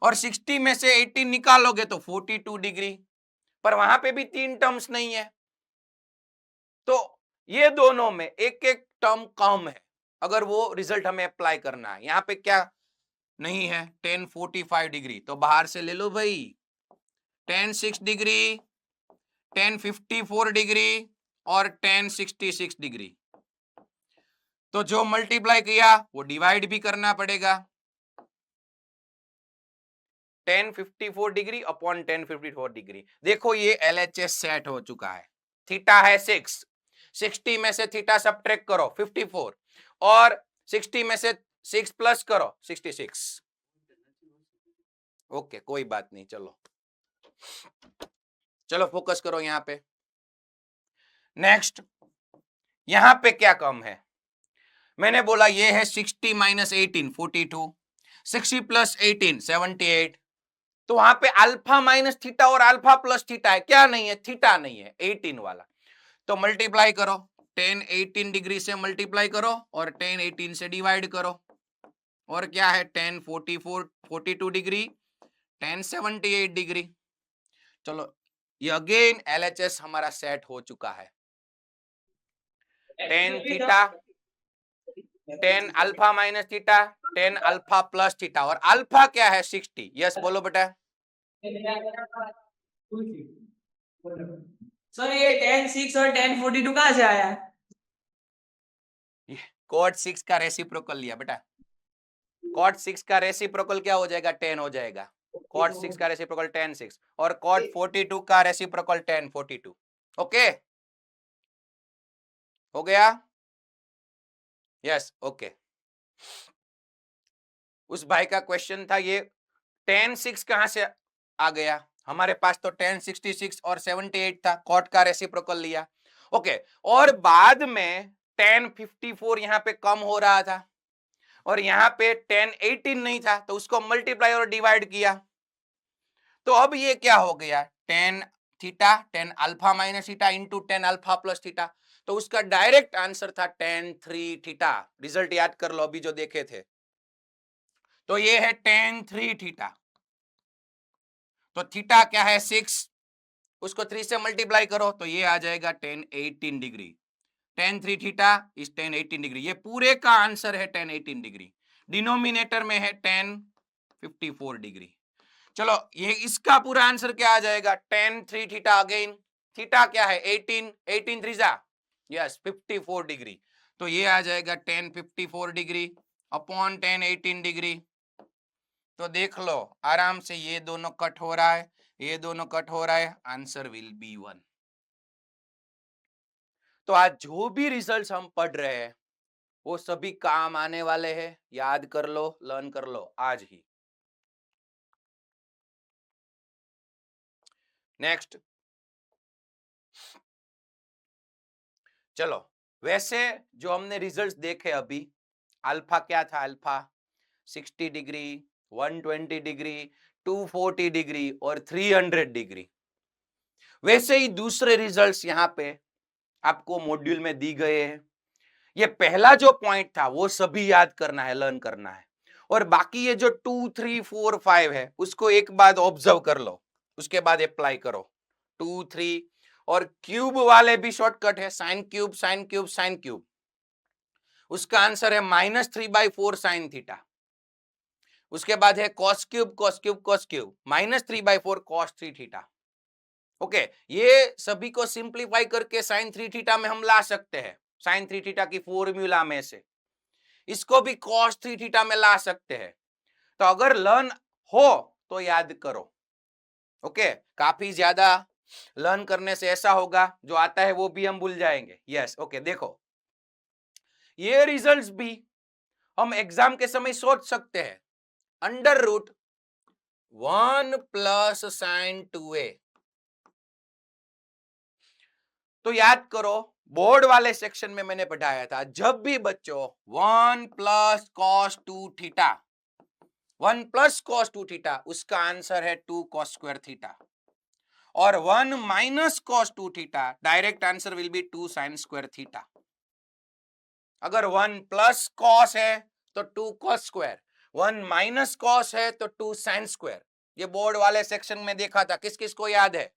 और 60 में से 18 निकालोगे तो 42 डिग्री. पर वहां पे भी 3 टर्म्स नहीं है, तो ये दोनों में एक एक टर्म कम है. अगर वो रिजल्ट हमें अप्लाई करना है, यहाँ पे क्या नहीं है, tan 45 डिग्री, तो बाहर से ले लो भाई, tan 6 डिग्री, tan 54 डिग्री और tan 66 डिग्री. तो जो मल्टीप्लाई किया वो डिवाइड भी करना पड़ेगा। 1054 डिग्री अपॉन 1054 डिग्री। देखो ये LHS सेट हो चुका है। थीटा है 6, 60 में से थीटा सब्ट्रैक्ट करो 54 और 60 में से 6 प्लस करो 66। ओके कोई बात नहीं, चलो चलो फोकस करो यहां पे। नेक्स्ट, यहां पे क्या कम है? मैंने बोला ये है 60 माइनस 18 42, 60 प्लस 18 78। तो वहां पे अल्फा माइनस थीटा और अल्फा प्लस थीटा है, क्या नहीं है? थीटा नहीं है, 18 वाला। तो मल्टीप्लाई करो, 10 18 डिग्री से मल्टीप्लाई करो और 10 18 से डिवाइड करो। और क्या है? 10 44 42 डिग्री, 10 78 डिग्री। चलो ये अगेन LHS हमारा सेट हो चुका है। 10 theta, 10 alpha minus theta, 10 alpha plus theta, और अल्फा क्या है? 60। यस बोलो बेटा। सर ये 10 6 और 10 42 कहाँ से आया? कॉट 6 का रेसिप्रोकल लिया बेटा। कॉट 6 का रेसिप्रोकल क्या हो जाएगा? 10 हो जाएगा। कॉट 6 का रेसिप्रोकल 10 6 और कॉट 42 का रेसिप्रोकल 10 42। ओके हो गया? Yes okay. उस भाई का क्वेश्चन था ये 10 6 कहां से आ गया? हमारे पास तो 10 66 और 78 था, कॉट का रेसिप्रोकल लिया। ओके, और बाद में 10 54 यहां पे कम हो रहा था और यहां पे 10 18 नहीं था, तो उसको मल्टीप्लाई और डिवाइड किया। तो अब ये क्या हो गया? 10 theta 10 alpha minus theta into 10 alpha plus theta. तो उसका डायरेक्ट आंसर था 10 3 थीटा। रिजल्ट याद कर लो अभी जो देखे थे। तो ये है 10 3 थीटा। तो थीटा क्या है? 6, उसको 3 से मल्टीप्लाई करो तो ये आ जाएगा 10 18 डिग्री। 10 3 theta is 10 18 degree. ये पूरे का आंसर है 10 18 डिग्री। डिनोमिनेटर में है 10 54 डिग्री। चलो ये इसका पूरा आंसर क्या आ जाएगा? 10 3 थीटा अगेन। थीटा क्या है? 18 18 3 जा, यस 54 डिग्री। तो ये आ जाएगा 10 54 डिग्री अपॉन 10 18 डिग्री। तो देख लो आराम से, ये दोनों कट हो रहा है, ये दोनों कट हो रहा है, आंसर विल बी 1। तो आज जो भी रिजल्ट्स हम पढ़ रहे हैं वो सभी काम आने वाले हैं। याद कर लो, लर्न कर लो आज ही। नेक्स्ट, चलो वैसे जो हमने रिजल्ट्स देखे अभी, अल्फा क्या था? अल्फा 60 डिग्री, 120 डिग्री, 240 डिग्री और 300 डिग्री। वैसे ही दूसरे रिजल्ट्स यहाँ पे आपको मॉड्यूल में दी गए हैं। ये पहला जो पॉइंट था वो सभी याद करना है, लर्न करना है, और बाकी ये जो 2 3 4 5 है उसको एक बार ऑब्जर्व कर लो, उसके बाद अप्लाई करो। 2 3 और क्यूब वाले भी शॉर्टकट है, sine cube sine cube sine cube. उसका आंसर है -3/4 साइन थीटा। उसके बाद है cos cube cos cube cos cube, -3/4 cos 3 theta. Okay, ये सभी को सिंप्लीफाई करके साइन 3 थीटा में हम ला सकते हैं, साइन 3 थीटा की फॉर्मूला में से। इसको भी कॉस 3 थीटा में ला सकते हैं। तो अगर लर्न हो तो याद करो। ओके, काफी ज्यादा लर्न करने से ऐसा होगा जो आता है वो भी हम भूल जाएंगे। यस ओके, देखो ये रिजल्ट्स भी हम एग्जाम के समय सोच सकते हैं। √1 प्लस साइन 2a। तो याद करो, बोर्ड वाले सेक्शन में मैंने पढ़ाया था, जब भी बच्चों 1 plus cos 2 theta, 1 plus cos 2 theta, उसका आंसर है 2 कॉस स्क्वायर थीटा। और 1 minus cos 2 theta, direct answer will B 2 sine square theta. अगर 1 प्लस कॉस है तो 2 कॉस स्क्वायर, 1 माइनस कॉस है तो 2 साइन स्क्वायर। ये बोर्ड वाले सेक्शन में देखा था, किस किस को याद है?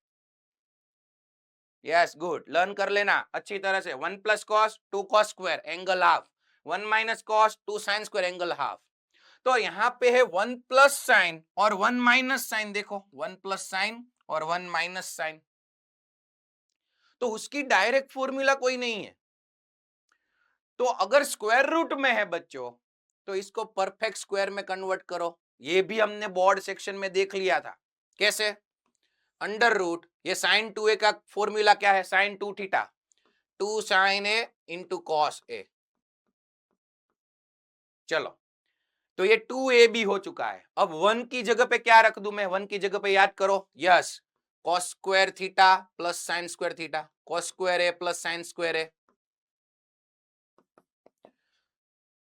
यस गुड, लर्न कर लेना अच्छी तरह से। 1 plus cos 2 cos square angle half, 1 minus cos 2 sine square angle half. तो यहाँ पे है 1 प्लस साइन और 1 माइनस साइन। देखो 1 प्लस साइन और 1 माइनस साइन, तो उसकी डायरेक्ट फॉर्मूला कोई नहीं है। तो अगर स्क्वायर रूट में है बच्चों तो इसको परफेक्ट स्क्वायर में कन्वर्ट करो। ये भी हमने बोर्ड सेक्शन में देख लिया था। कैसे? अंडर रूट, ये साइन 2a का फॉर्मूला क्या है? Sine 2 theta, 2 sine a into cos a। चलो, तो ये 2ab हो चुका है। अब 1 की जगह पे क्या रख दूं मैं? 1 की जगह पे याद करो, yes, cos square theta plus sine square theta, cos square a plus sine square a।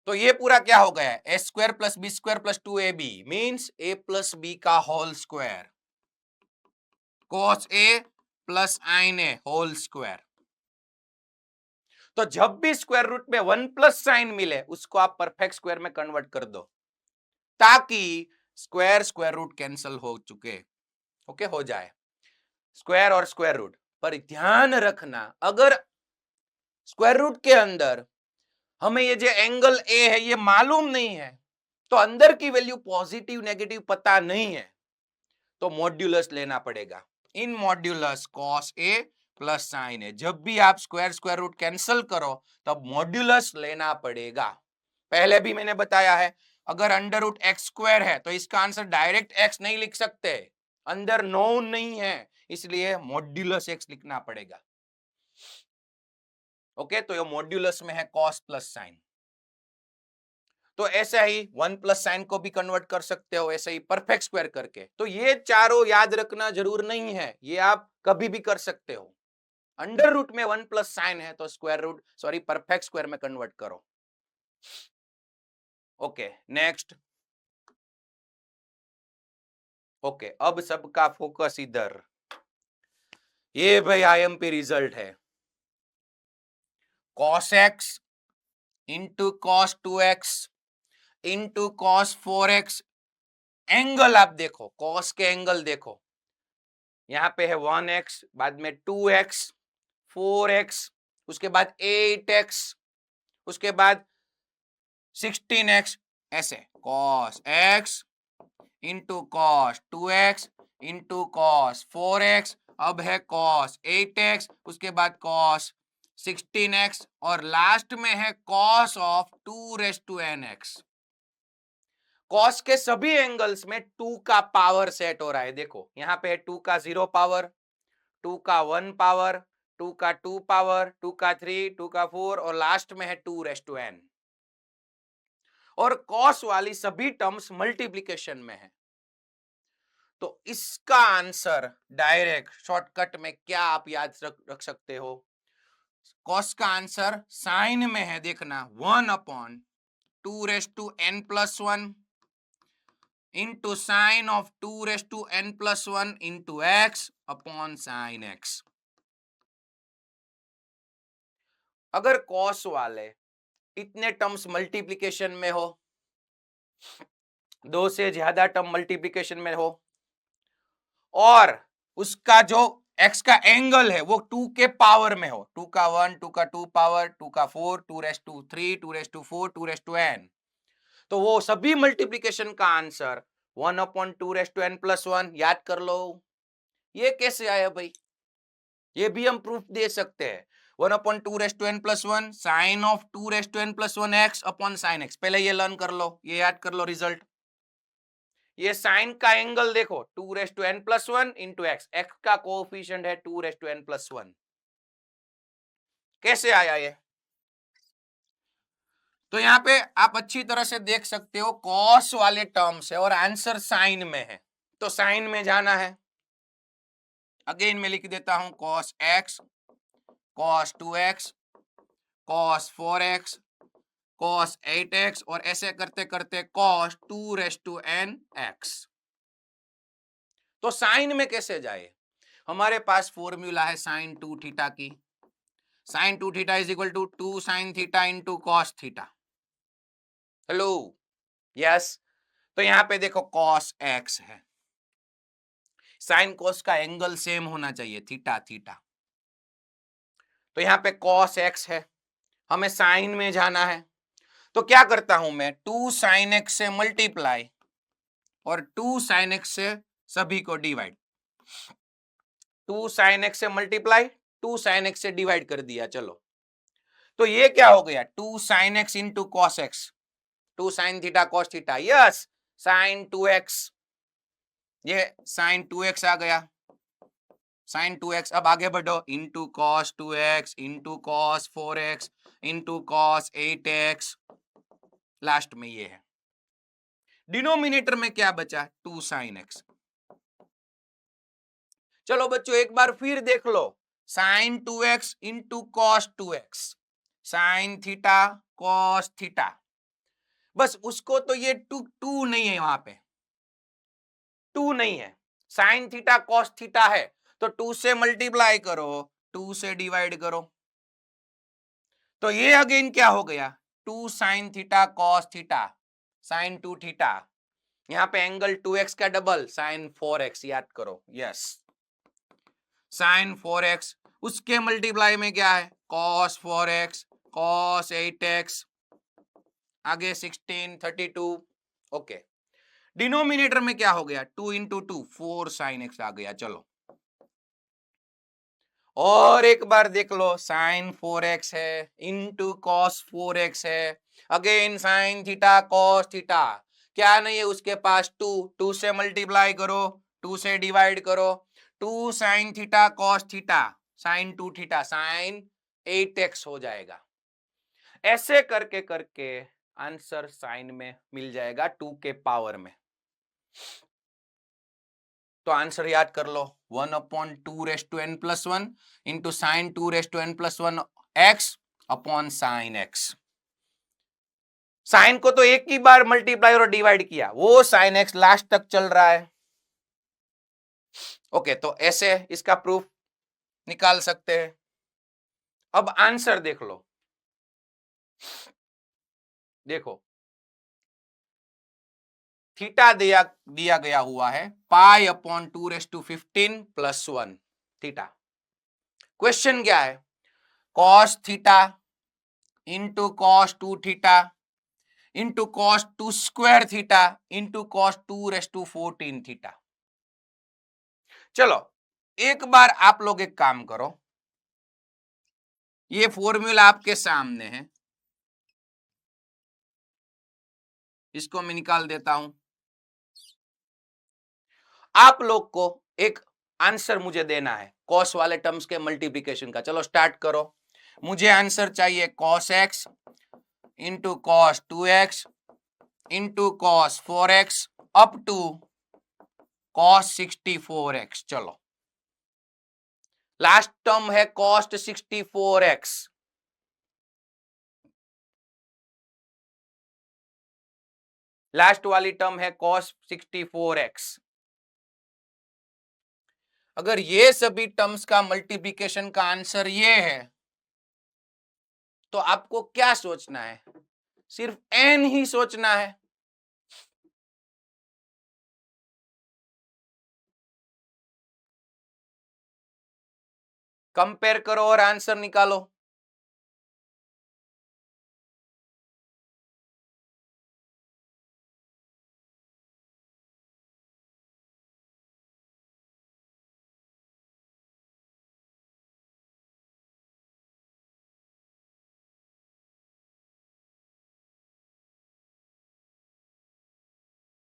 तो ये पूरा क्या हो गया? A square plus B square plus 2ab means a plus B का whole square, cos a plus sine a whole square. तो जब भी स्क्वायर रूट में 1 प्लस साइन मिले उसको आप परफेक्ट स्क्वायर में कन्वर्ट कर दो, ताकि स्क्वायर स्क्वायर रूट कैंसिल हो चुके, ओके, हो जाए स्क्वायर और स्क्वायर रूट। पर ध्यान रखना, अगर स्क्वायर रूट के अंदर हमें ये जो एंगल ए है ये मालूम नहीं है, तो अंदर की वैल्यू पॉजिटिव नेगेटिव पता नहीं है, तो मॉड्यूलस लेना पड़ेगा। इन modulus cos A plus sign ए, जब भी आप स्क्वायर स्क्वायर रूट कैंसिल करो तब मॉड्यूलस लेना पड़ेगा। पहले भी मैंने बताया है, अगर अंडर रूट एक्स स्क्वायर है तो इसका आंसर डायरेक्ट एक्स नहीं लिख सकते, अंदर नोन नहीं है, इसलिए मॉड्यूलस एक्स लिखना पड़ेगा। ओके, तो ये मॉड्यूलस में है कॉस प्लस साइन। तो ऐसा ही 1 प्लस साइन को भी कन्वर्ट कर सकते हो, ऐसे ही परफेक्ट स्क्वायर करके। तो ये चारों याद रखना जरूर नहीं है, ये आप कभी भी कर सकते हो। अंडर रूट में 1 प्लस साइन है तो square root, sorry, perfect square में कन्वर्ट करो। Okay, next. ओके, अब सबका फोकस इधर। ये भाई आईएमपी रिजल्ट है, cos x into cos 2x into cos 4x। Angle आप देखो, cos के एंगल देखो, यहां पे है 1x, बाद में 2x, 4x, उसके बाद 8x, उसके बाद 16x, ऐसे cos x into cos 2x into cos 4x, अब है cos 8x, उसके बाद cos 16x, और लास्ट में है cos ऑफ 2n(x). cos के सभी एंगल्स में 2 का पावर सेट हो रहा है। देखो यहां पे है 2 का 0 पावर, 2 का 1 पावर, 2 का 2 पावर, 2 का 3, 2 का 4, और लास्ट में है 2n। और cos वाली सभी टर्म्स मल्टीप्लिकेशन में है। तो इसका आंसर डायरेक्ट शॉर्टकट में क्या आप याद रख सकते हो? cos का आंसर साइन में है, देखना, 1/2n+1 into sign of 2n+1 into x upon sine x। अगर cos वाले इतने टर्म्स मल्टीप्लिकेशन में हो, 2 से ज्यादा टर्म मल्टीप्लिकेशन में हो, और उसका जो x का एंगल है वो 2 के पावर में हो, 2 का 1, 2 का 2 पावर, 2 का 4, 2^3, 2^4, 2n, तो वो सभी मल्टीप्लिकेशन का आंसर 1/2n+1। याद कर लो। ये कैसे आया भाई? ये भी हम प्रूफ दे सकते हैं। 1/2n+1 sine of 2n+1 x upon sine x। पहले ये लर्न कर लो, ये याद कर लो रिजल्ट। ये साइन का एंगल देखो, 2n+1 इंटू एक्स, एक्स का कोएफिशिएंट है 2n+1। कैसे आया ये? तो यहां पे आप अच्छी तरह से देख सकते हो, कॉस वाले टर्म्स है और आंसर साइन में है, तो साइन में जाना है। अगेन मैं लिख देता हूं, cos x, cos 2x, cos 4x, cos 8x, और ऐसे करते करते cos 2n(x). तो साइन में कैसे जाए? हमारे पास फॉर्मूला है साइन 2 थीटा की। Sine 2 theta is equal to 2 sine theta into cos theta. Hello, yes. तो यहां पे देखो cos x है, साइन कॉस का एंगल सेम होना चाहिए, थीटा थीटा। तो यहां पे cos x है, हमें साइन में जाना है, तो क्या करता हूं मैं, 2 साइन x से मल्टीप्लाई और 2 साइन x से सभी को डिवाइड। 2 साइन x से मल्टीप्लाई, 2 साइन x से डिवाइड कर दिया। चलो, तो ये क्या हो गया, 2 sin x into cos x, 2 sin theta cos theta, yes sin 2x, ये sin 2x आ गया, sin 2x। अब आगे बढ़ो, into cos 2x into cos 4x into cos 8x, last में ये है। डिनोमिनेटर में क्या बचा, 2 sin x। चलो बच्चों एक बार फिर देख लो, sin 2x into cos 2x, sin theta cos theta, बस उसको तो ये टू नहीं है, वहां पे 2 नहीं है, sin थीटा कॉस थीटा है, तो 2 से मल्टीप्लाई करो, 2 से डिवाइड करो, तो ये अगेन क्या हो गया, 2 sin theta cos theta, sin 2 theta, यहां पे एंगल 2x का डबल sin 4x, याद करो, यस sin 4x, उसके मल्टीप्लाई में क्या है, cos 4x cos 8x, आगे 16 32, ओके। डिनोमिनेटर में क्या हो गया, 2 इंटू 2 4 sin x आ गया। चलो और एक बार देख लो, sin 4x है इंटू cos 4x है, again sin theta cos theta, क्या नहीं है उसके पास, 2 से मल्टीप्लाई करो, 2 से डिवाइड करो, 2 sin theta cos theta, sin 2 theta sin 8x हो जाएगा। ऐसे करके करके आंसर साइन में मिल जाएगा 2 के पावर में। तो आंसर याद कर लो, 1/2n+1 into sine 2n+1 x upon sine x। साइन को तो एक ही बार मल्टीप्लाई और डिवाइड किया, वो साइन x लास्ट तक चल रहा है। ओके, तो ऐसे इसका प्रूफ निकाल सकते हैं। अब आंसर देख लो, देखो थीटा दिया गया हुआ है π/2^15+1 थीटा। क्वेश्चन क्या है, cos theta into cos 2 theta into cos 2 square theta into cos 2^14 theta. चलो एक बार आप लोग एक काम करो, ये फॉर्मूला आपके सामने है, इसको मैं निकाल देता हूं। आप लोग को एक आंसर मुझे देना है cos वाले टर्म्स के मल्टीप्लिकेशन का। चलो स्टार्ट करो, मुझे आंसर चाहिए cos x into cos 2x into cos 4x up to cos 64x। चलो लास्ट टर्म है cos 64x, लास्ट वाली टर्म है cos 64x। अगर ये सभी टर्म्स का मल्टीप्लिकेशन का आंसर ये है, तो आपको क्या सोचना है, सिर्फ n ही सोचना है। कंपेयर करो और आंसर निकालो।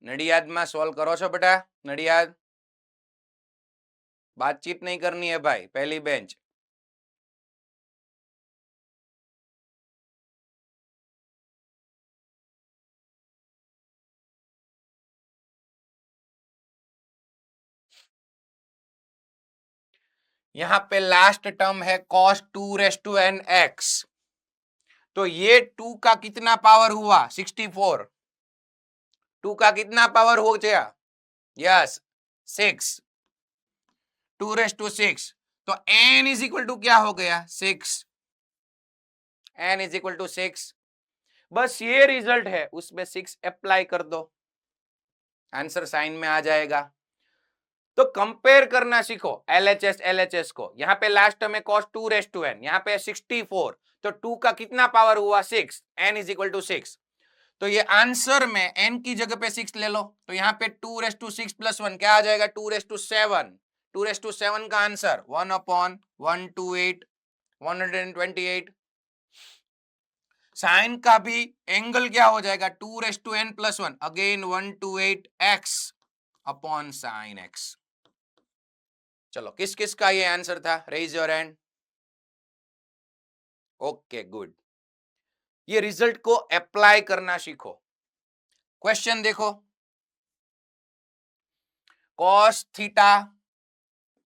नडियाद में सोल्व करो छो बेटा, नडियाद बातचीत नहीं करनी है भाई, पहली बेंच। यहां पे लास्ट टर्म है cos 2^n x, तो ये 2 का कितना पावर हुआ, 64, 2 का कितना पावर हो गया, यस 6, 2^6, तो n इज इक्वल टू क्या हो गया, 6, n इज इक्वल टू 6। बस ये रिजल्ट है, उसमें 6 अप्लाई कर दो, आंसर साइन में आ जाएगा। तो कंपेयर करना सीखो LHS को। यहाँ पे लास्ट में cos 2^n, यहाँ पे 64, तो 2 का कितना पावर हुआ, 6, n इज इक्वल टू 6। तो ये आंसर में n की जगह पे 6 ले लो, तो यहाँ पे 2^6+1 क्या आ जाएगा, 2^7। 2^7 का आंसर 1/128, 128। साइन का भी एंगल क्या हो जाएगा 2n+1 again 128x upon sine x। चलो किस किस का ये आंसर था, raise your hand. Okay good. ये रिजल्ट को अप्लाई करना सीखो। क्वेश्चन देखो, कॉस थीटा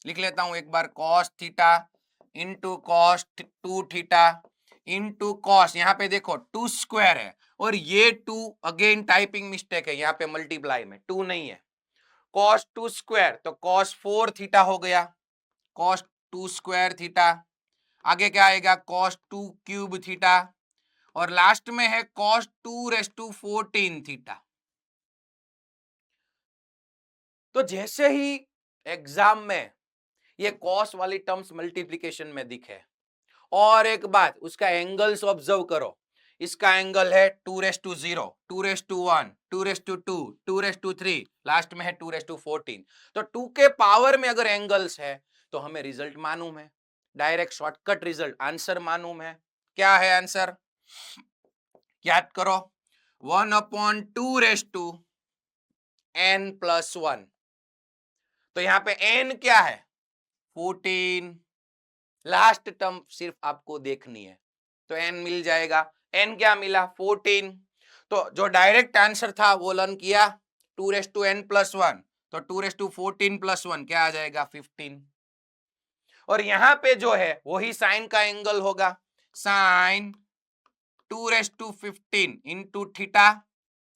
लिख लेता हूं एक बार, cos theta into cos 2 theta into cos, यहां पे देखो 2 स्क्वायर है और ये 2 अगेन टाइपिंग मिस्टेक है, यहां पे मल्टीप्लाई में 2 नहीं है, कॉस 2 स्क्वायर तो कॉस 4 थीटा हो गया, कॉस 2 स्क्वायर थीटा, आगे क्या आएगा कॉस 2 क्यूब थीटा और लास्ट में है कॉस 2⁻14 थीटा। तो जैसे ही एग्जाम में ये कॉस वाली टर्म्स मल्टीप्लिकेशन में दिखे, और एक बात उसका एंगल्स ऑब्जर्व करो, इसका एंगल है 2⁻0, 2⁻1, 2⁻2, 2⁻3, लास्ट में है 2⁻14। तो 2 के पावर में अगर एंगल्स है तो हमें रिजल्ट मालूम है, डायरेक्ट शॉर्टकट रिजल्ट, आंसर मालूम है। क्या है आंसर, याद करो 1/2n+1, तो यहां पे n क्या है 14, लास्ट टर्म सिर्फ आपको देखनी है तो n मिल जाएगा, n क्या मिला 14। तो जो डायरेक्ट आंसर था वो लर्न किया 2n+1, तो 2⁻14+1 क्या आ जाएगा 15। और यहां पे जो है वही साइन का एंगल होगा, साइन 2⁻15 इंटू थीटा,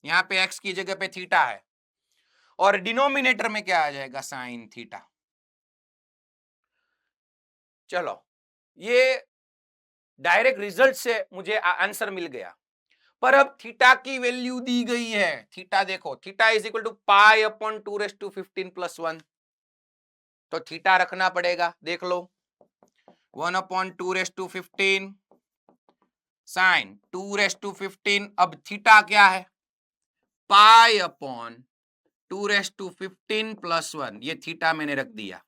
यहां पे x की जगह पे थीटा है, और डिनोमिनेटर में क्या आ जाएगा साइन थीटा। चलो ये डायरेक्ट रिजल्ट से मुझे आंसर मिल गया, पर अब थीटा की वैल्यू दी गई है, थीटा देखो, theta is equal to pi upon 2⁻15+1, तो थीटा रखना पड़ेगा, देख लो 1/2⁻15 साइन 2⁻15, अब थीटा क्या है पाई अपॉन 2⁻15+1, ये थीटा मैंने रख दिया,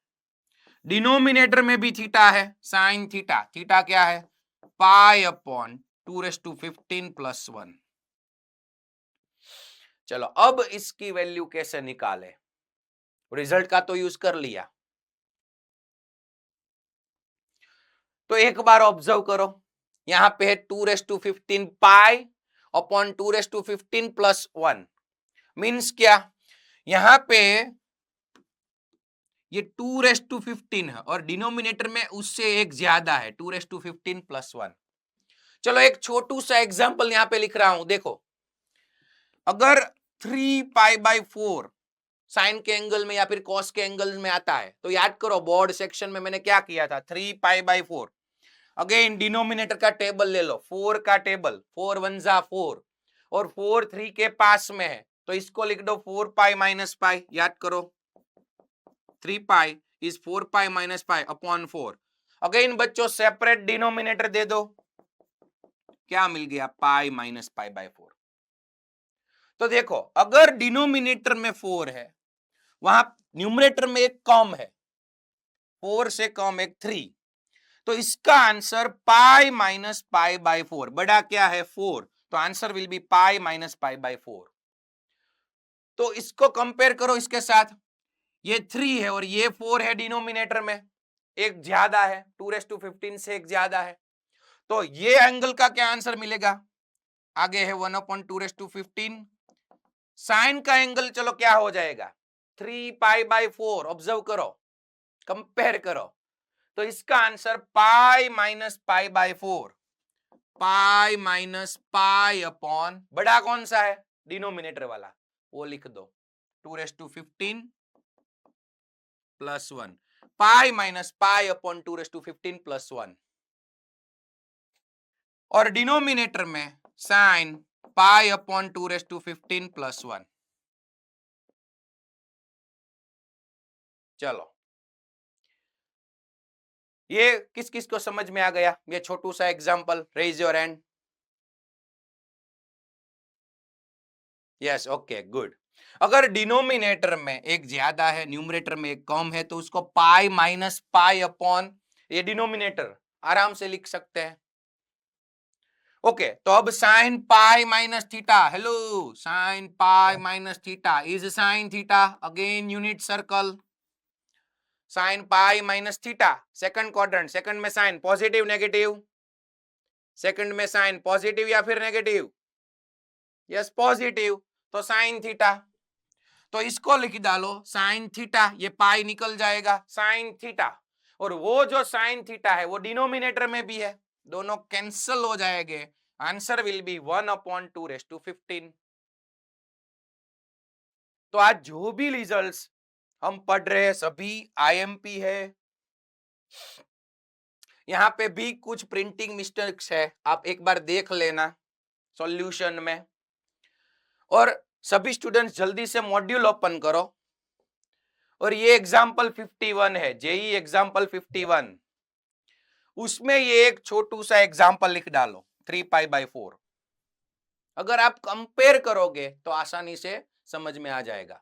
डिनोमिनेटर में भी थीटा है साइन थीटा, थीटा क्या है पाई अपॉन 2⁻15+1। चलो अब इसकी वैल्यू कैसे निकाले, रिजल्ट का तो यूज कर लिया, तो एक बार ऑब्जर्व करो, यहां पे है 2⁻15 पाई अपॉन 2⁻15+1, मीन्स क्या, यहां पे ये 2⁻15 है और डिनोमिनेटर में उससे एक ज्यादा है 2⁻15+1। चलो एक छोटू सा एग्जांपल यहां पे लिख रहा हूं, देखो अगर 3π/4 साइन के एंगल में या फिर कॉस के एंगल में आता है तो याद करो बोर्ड सेक्शन में मैंने क्या किया था 3π/4, अगेन डिनोमिनेटर का टेबल ले लो, 4 का टेबल, 4 1 जा 4 और 4 3 के पास में है तो इसको लिख दो 4π-π, याद करो 3π इज 4π-π अपॉन 4, अगेन बच्चों सेपरेट डिनोमिनेटर दे दो, क्या मिल गया π-π/4। तो देखो अगर डिनोमिनेटर में 4 है, वहां न्यूमरेटर में एक कम है, 4 से कम एक 3, तो इसका आंसर π-π/4, बड़ा क्या है 4, तो आंसर विल बी π-π/4। तो इसको कंपेयर करो इसके साथ, ये 3 है और ये 4 है, डिनोमिनेटर में एक ज्यादा है, 2⁻15 से एक ज्यादा है, तो ये एंगल का क्या आंसर मिलेगा, आगे है 1/2⁻15, साइन का एंगल चलो क्या हो जाएगा 3π/4, ऑब्जर्व करो कंपेयर करो, तो इसका आंसर π-π/4, π-π अपॉन बड़ा कौन सा है डिनोमिनेटर वाला, वो लिख दो 2⁻15+1, π-π अपॉन 2⁻15+1, और डिनोमिनेटर में साइन पाई अपॉन 2⁻15+1। चलो ये किस किस को समझ में आ गया, ये छोटू सा example, raise your hand. Yes okay good. अगर डिनोमिनेटर में एक ज्यादा है न्यूमरेटर में एक कम है तो उसको π-π अपॉन ये डिनोमिनेटर आराम से लिख सकते हैं, ओके तो अब sign pi minus theta, hello sign pi minus theta is sine theta, again unit circle, sign pi minus theta, second quadrant, second में साइन पॉजिटिव नेगेटिव, सेकंड में साइन पॉजिटिव या फिर नेगेटिव, यस पॉजिटिव, तो sine theta, तो इसको लिख डालो sine theta, ये पाई निकल जाएगा साइन थीटा, और वो जो साइन थीटा है वो डिनोमिनेटर में भी है, दोनों कैंसिल हो जाएंगे, आंसर विल बी 1/2⁵15। तो आज जो भी रिजल्ट्स हम पढ़ रहे हैं सभी आईएमपी है, यहां पे भी कुछ प्रिंटिंग मिस्टेक्स है, आप एक बार देख लेना सॉल्यूशन में, और सभी स्टूडेंट्स जल्दी से मॉड्यूल ओपन करो, और ये एग्जाम्पल 51 है, जेई एग्जाम्पल 51, उसमें ये एक छोटू सा एग्जाम्पल लिख डालो 3π/4, अगर आप कंपेयर करोगे तो आसानी से समझ में आ जाएगा।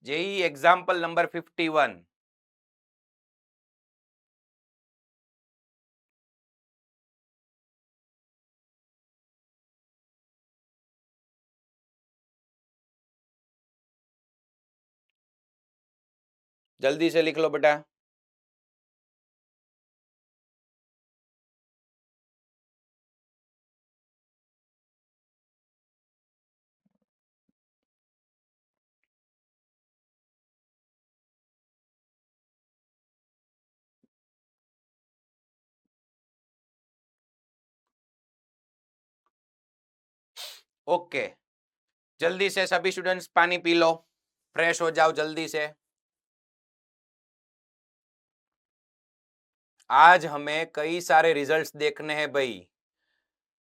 जेई एग्जाम्पल नंबर 51, जल्दी से लिख लो बेटा। ओके जल्दी से सभी स्टूडेंट्स पानी पी लो, फ्रेश हो जाओ जल्दी से। आज हमें कई सारे रिजल्ट्स देखने हैं भाई,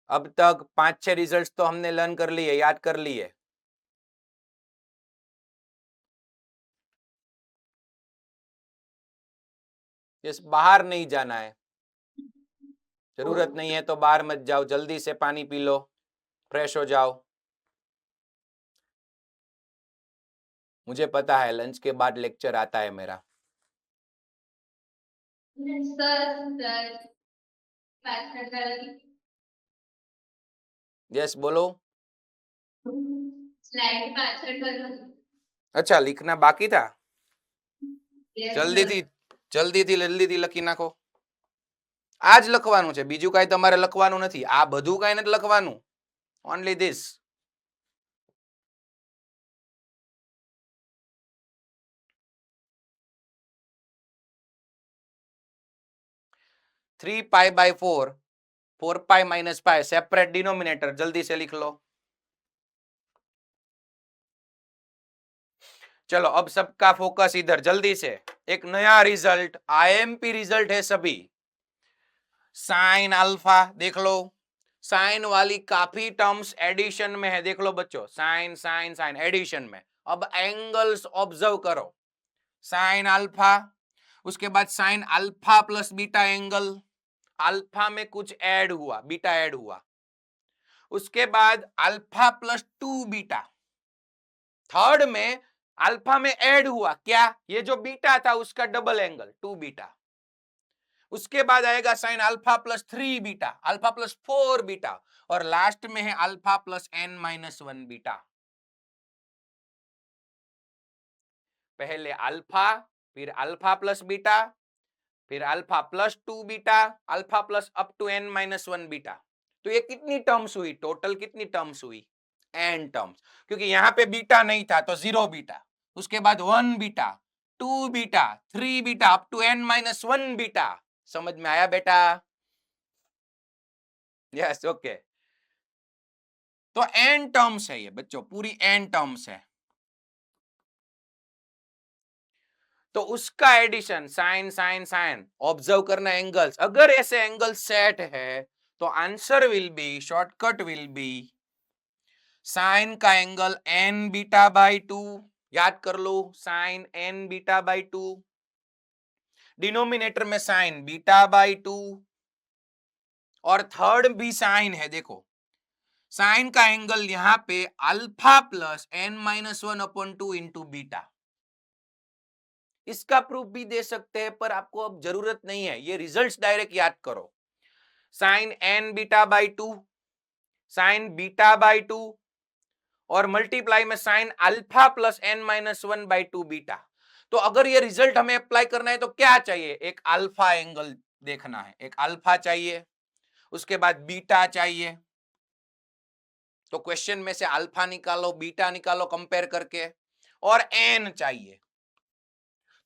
अब तक 5-6 रिजल्ट्स तो हमने लर्न कर लिए, याद कर लिए। यस बाहर नहीं जाना है, जरूरत नहीं है तो बाहर मत जाओ, जल्दी से पानी पी लो, फ्रेश हो जाओ। मुझे पता है लंच के बाद लेक्चर आता है मेरा। यस बोलो। अच्छा लिखना बाकी था, જલ્દીથી લખી નાખો, આજ લખવાનું છે, બીજું કાંઈ તમારે લખવાનું નથી, આ બધું કાંઈ નથી લખવાનું, only this. Three pi by 4, 4π - π separate denominator, जल्दी से लिख लो। चलो अब सबका फोकस इधर, जल्दी से एक नया रिजल्ट, आईएमपी रिजल्ट है सभी, साइन अल्फा देख लो, साइन वाली काफी टर्म्स एडिशन में है, देख लो बच्चों, साइन साइन साइन एडिशन में। अब एंगल्स ऑब्जर्व करो, साइन अल्फा, उसके बाद sign alpha plus beta angle, alpha में कुछ ऐड हुआ, बीटा ऐड हुआ, उसके बाद अल्फा प्लस 2 बीटा, थर्ड में अल्फा में ऐड हुआ क्या, ये जो बीटा था उसका डबल एंगल 2 बीटा, उसके बाद आएगा sine alpha plus 3 beta, alpha plus 4 beta, और लास्ट में है अल्फा प्लस n-1 बीटा। पहले अल्फा, फिर अल्फा प्लस बीटा, फिर alpha plus 2 beta, alpha plus up to n-1 beta. तो ये कितनी टर्म्स हुई, टोटल कितनी टर्म्स हुई, n टर्म्स, क्योंकि यहां पे बीटा नहीं था तो 0 बीटा, उसके बाद 1 beta, 2 beta, 3 beta, up to n-1 beta. समझ में आया बेटा? Yes okay. तो n टर्म्स है ये बच्चों, पूरी n टर्म्स है, तो उसका addition sine sine sine, observe करना एंगल्स, अगर ऐसे एंगल सेट है तो answer will be, shortcut will be sine का एंगल n बीटा बाई 2, याद कर लो sine n beta by 2, denominator में साइन बीटा बाई 2, और थर्ड भी साइन है, देखो साइन का एंगल यहां पे alpha plus n-1/2 into beta, इसका प्रूफ भी दे सकते हैं, पर आपको अब जरूरत नहीं है, ये रिजल्ट्स डायरेक्ट याद करो। Sine N beta by two, sine beta by two और मल्टीप्लाई में sine alpha plus N minus one by two beta. तो अगर ये रिजल्ट हमें अप्लाई करना है तो क्या चाहिए, एक अल्फा एंगल देखना है, एक अल्फा चाहिए, उसके बाद बीटा चाहिए। तो क्वेश्चन में से अल्फा निकालो, बीटा निकालो कंपेयर करके, और एन चाहिए।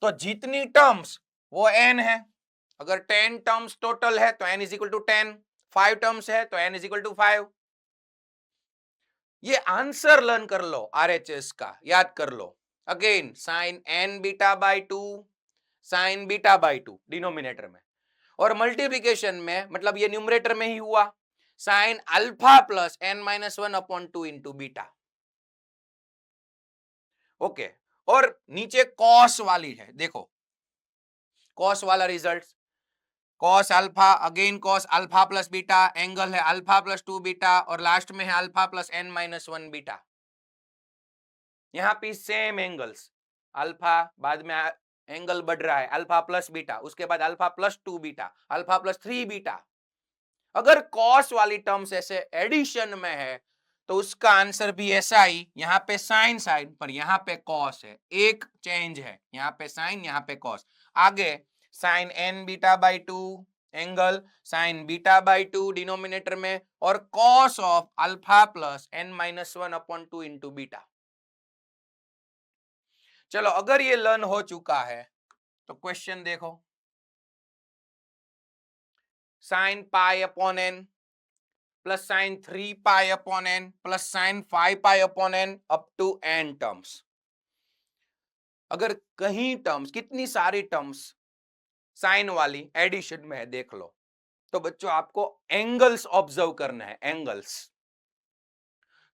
तो जितनी टर्म्स वो एन है, अगर 10 टर्म्स टोटल है तो n is equal to 10, 5 terms है तो एन इज इक्वल टू 5। ये आंसर लर्न कर लो आरएचएस का, याद कर लो। Again sine N beta by two, sine beta by two denominator में, और मल्टीप्लीकेशन में मतलब ये न्यूमरेटर में ही हुआ, sine alpha plus N minus one upon two into beta. Okay, और नीचे कॉस वाली है, देखो कॉस वाला result, cos alpha, again cos alpha plus beta, angle है अल्फा प्लस टू बीटा, और लास्ट में है alpha plus N minus one beta. यहां पे सेम एंगल्स, अल्फा बाद में एंगल बढ़ रहा है अल्फा प्लस बीटा, उसके बाद alpha plus two beta, alpha plus three beta. अगर कॉस वाली टर्म्स ऐसे एडिशन में है तो उसका आंसर भी ऐसा ही, यहाँ पे साइन साइन पर यहाँ पे कॉस है, एक चेंज है, यहाँ पे साइन यहाँ पे कॉस। आगे sine N beta by two, angle sine beta by two denominator में, और cos of alpha plus N minus one upon two into beta. चलो अगर ये लर्न हो चुका है तो क्वेश्चन देखो, sine pi upon n plus sine 3 pi upon n plus sine 5 pi upon n up to n terms. अगर कहीं टर्म्स, कितनी सारी टर्म्स साइन वाली एडिशन में है देख लो, तो बच्चों आपको एंगल्स ऑब्जर्व करना है, एंगल्स।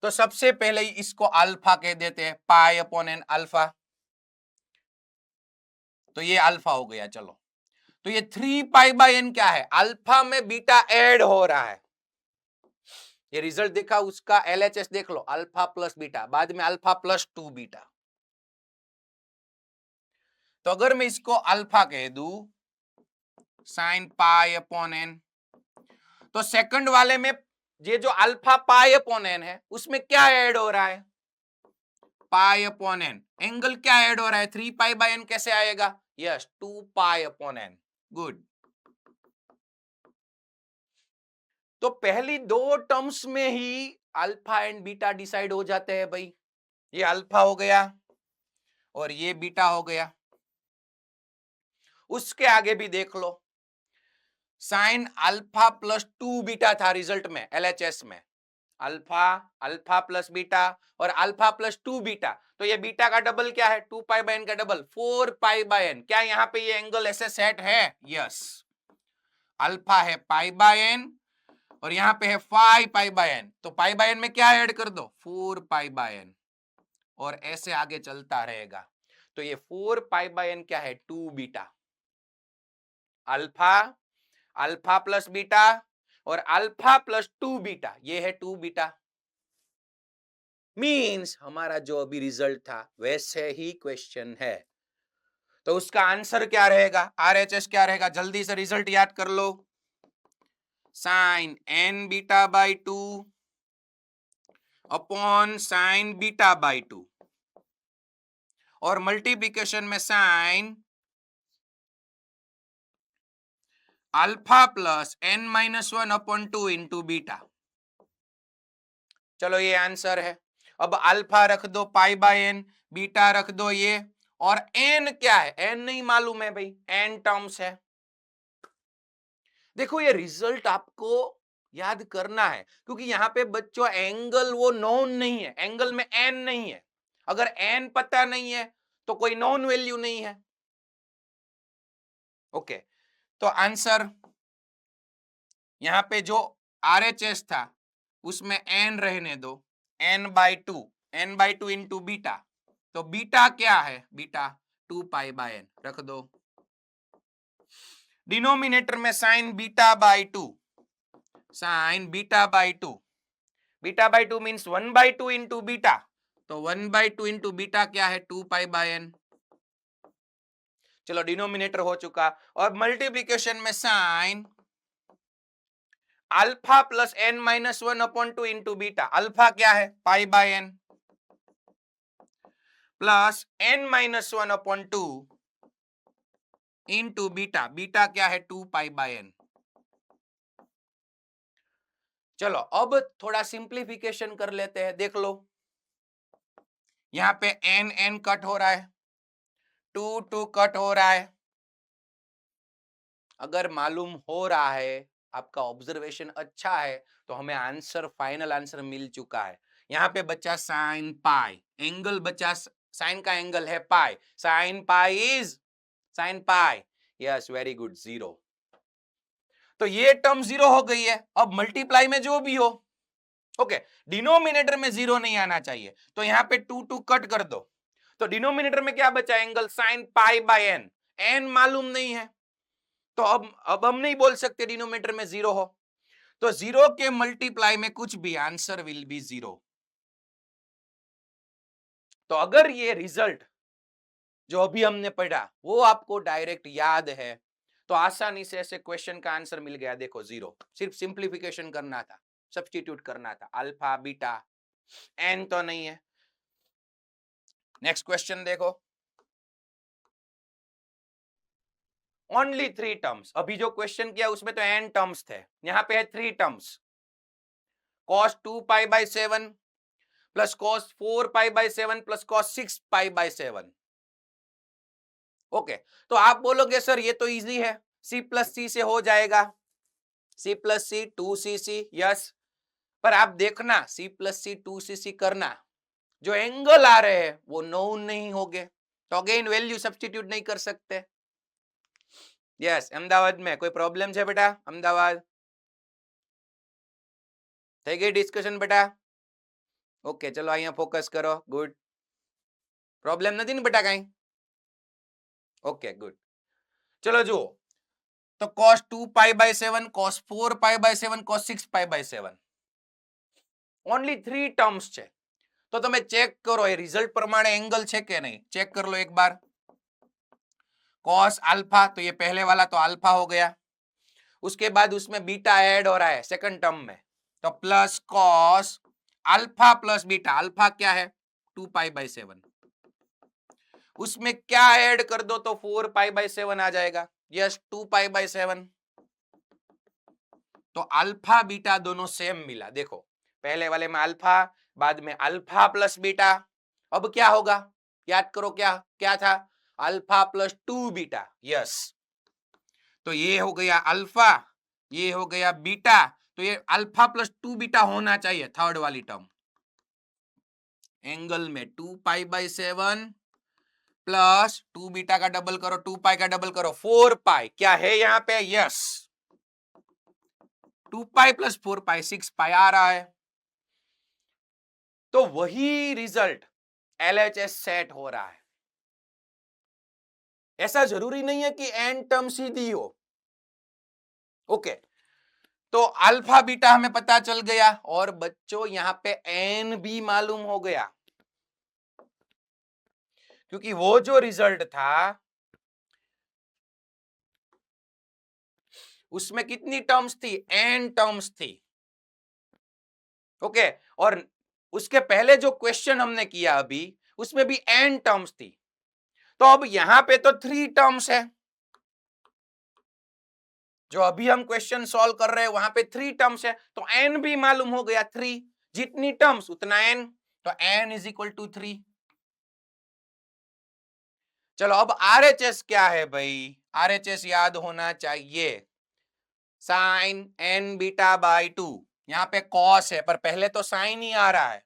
तो सबसे पहले ही इसको अल्फा कह देते हैं, पाई अपॉन एन अल्फा, तो ये अल्फा हो गया। चलो तो ये 3 पाई बाय एन क्या है, अल्फा में बीटा ऐड हो रहा है। ये रिजल्ट देखा उसका, एलएचएस देख लो, अल्फा प्लस बीटा, बाद में अल्फा प्लस टू बीटा। तो अगर मैं इसको अल्फा कह दूं, साइन पाई अपॉन एन, तो सेकंड वाले में ये जो अल्फा पाई अपॉन एन है उसमें क्या ऐड हो रहा है, पाई अपॉन एन। एंगल क्या ऐड हो रहा है, 3 पाई बाय एन कैसे आएगा, yes 2 pi upon n. Good. तो पहली दो टर्म्स में ही अल्फा एंड बीटा डिसाइड हो जाते हैं भाई। ये अल्फा हो गया और ये बीटा हो गया। उसके आगे भी देख लो, sine alpha plus two beta था रिजल्ट में, एलएचएस में अल्फा, अल्फा प्लस बीटा और अल्फा प्लस टू बीटा। तो ये बीटा का डबल क्या है, 2 पाई बाय एन का डबल 4 पाई बाय एन। क्या यहाँ पे ये एंगल ऐसे सेट है, यस। अल्फा है पाई बाय एन और यहाँ पे है 5 पाई बाय एन, तो पाई बाय एन में क्या ऐड कर दो, 4 पाई बाय एन, और ऐसे आगे चलता रहेगा। तो ये 4 पाई बाय एन क्या है, 2 beta. Alpha, alpha plus beta और अल्फा प्लस 2 बीटा, ये है 2 बीटा। मींस हमारा जो अभी रिजल्ट था वैसे ही क्वेश्चन है। तो उसका आंसर क्या रहेगा, आरएचएस क्या रहेगा, जल्दी से रिजल्ट याद कर लो। Sine N beta by two upon sine beta by two, और मल्टीप्लीकेशन में sine alpha plus N minus one upon two into beta. चलो ये आंसर है। अब अल्फा रख दो पाई बाय एन, बीटा रख दो ये, और एन क्या है, एन नहीं मालूम है भाई, एन टर्म्स है। देखो ये रिजल्ट आपको याद करना है, क्योंकि यहां पे बच्चों एंगल वो नोन नहीं है, एंगल में एन नहीं है। अगर एन पता नहीं है तो कोई नॉन वैल्यू नहीं है। ओके, तो आंसर यहां पे जो आरएचएस था उसमें एन रहने दो, n by two into beta. तो बीटा क्या है, बीटा 2 पाई बाय एन रख दो। डिनोमिनेटर में sine beta by two, sine beta by two, beta by two means 1 by two into beta. तो 1 बाई टू इंटू बीटा क्या है, 2 pi by N. चलो डिनोमिनेटर हो चुका, और मल्टीप्लीकेशन में sine alpha plus n minus 1/2 into beta. Alpha क्या है? Pi by n plus n minus 1/2 into beta. Beta क्या है? 2 पाई बाय n। चलो अब थोड़ा सिंप्लीफिकेशन कर लेते हैं। देख लो, यहां पे n n कट हो रहा है, 2 2 कट हो रहा है। अगर मालूम हो रहा है, आपका ऑब्जर्वेशन अच्छा है, तो हमें आंसर, फाइनल आंसर मिल चुका है। यहां पे बचा साइन पाई, एंगल बचा, साइन का एंगल है pi, sine pi is sine pi, yes very good, 0। तो ये टर्म 0 हो गई है। अब मल्टीप्लाई में जो भी हो, ओके, डिनोमिनेटर में 0 नहीं आना चाहिए, तो यहां पे 2 2 कट कर दो। तो डिनोमिनेटर में क्या बचा? Angle sine pi by n. N मालूम नहीं है, तो अब हम नहीं बोल सकते डिनोमिनेटर में 0 हो। तो 0 के मल्टीप्लाई में कुछ भी, आंसर विल बी 0। तो अगर ये रिजल्ट जो अभी हमने पढ़ा वो आपको डायरेक्ट याद है, तो आसानी से ऐसे क्वेश्चन का आंसर मिल गया। देखो 0, सिर्फ सिंप्लीफिकेशन करना था, सब्स्टिट्यूट करना था। अल्फा बीटा एन तो नहीं है। नेक्स्ट क्वेश्चन देखो, ओनली 3 टर्म्स। अभी जो क्वेश्चन किया उसमें तो n टर्म्स थे, यहां पे है 3 terms. cos 2 pi bye 7 plus cos 4 pi bye 7 plus cos 6 pi by 7। Okay, तो आप बोलोगे सर ये तो इजी है, c प्लस सी से हो जाएगा, c प्लस सी 2cc, यस। पर आप देखना, c प्लस सी 2cc करना, जो एंगल आ रहे हैं वो नोन नहीं होंगे, तो अगेन वैल्यू सब्स्टिट्यूट नहीं कर सकते। यस, अहमदाबाद में कोई प्रॉब्लम है बेटा? अहमदाबाद થઈ ગઈ ડિસ્કશન બેટા? ઓકે, ચલો અહીંયા ફોકસ કરો, ગુડ। પ્રોબ્લેમ નથી ને બેટા કઈ? ઓકે ગુડ, ચલો જુઓ, તો cos 2 pi by 7, cos 4 pi by 7, cos 6 pi by 7, only 3 terms છે। तो તમે ચેક કરો એ રિઝલ્ટ પ્રમાણે એંગલ છે કે નહીં, ચેક कर लो एक बार। cos अल्फा, तो ये पहले वाला तो अल्फा हो गया, उसके बाद उसमें बीटा ऐड हो रहा है सेकंड टर्म में, तो plus cos alpha plus beta. Alpha क्या है? 2 पाई बाय 7, उसमें क्या ऐड कर दो तो 4 पाई बाय 7 आ जाएगा, यस 2 पाई बाय 7। तो अल्फा बीटा दोनों सेम मिला। देखो पहले वाले में अल्फा, बाद में अल्फा प्लस बीटा। अब क्या होगा, याद करो, क्या क्या था? Alpha plus 2 beta, yes. तो ये हो गया अल्फा, ये हो गया बीटा, तो ये अल्फा प्लस 2 बीटा होना चाहिए थर्ड वाली टर्म। एंगल में 2 पाई बाय 7 प्लस 2 बीटा का डबल करो, 2 पाई का डबल करो, 4 पाई। क्या है यहाँ पे? यस, 2 पाई प्लस 4 पाई, 6 पाई आ रहा है। तो वही रिजल्ट LHS सेट हो रहा है। ऐसा जरूरी नहीं है कि n टर्म सीधी हो। ओके, तो अल्फा बीटा हमें पता चल गया, और बच्चों यहां पे n भी मालूम हो गया, क्योंकि वो जो रिजल्ट था उसमें कितनी टर्म्स थी? n टर्म्स थी। ओके, और उसके पहले जो क्वेश्चन हमने किया अभी, उसमें भी n टर्म्स थी। तो अब यहां पे तो 3 टर्म्स है, जो अभी हम क्वेश्चन सॉल्व कर रहे हैं वहां पे 3 टर्म्स है, तो n भी मालूम हो गया 3। जितनी टर्म्स उतना n, तो n इज इक्वल टू 3। चलो अब RHS क्या है भाई? RHS याद होना चाहिए, साइन n बीटा बाय 2। यहां पे cos है, पर पहले तो साइन ही आ रहा है,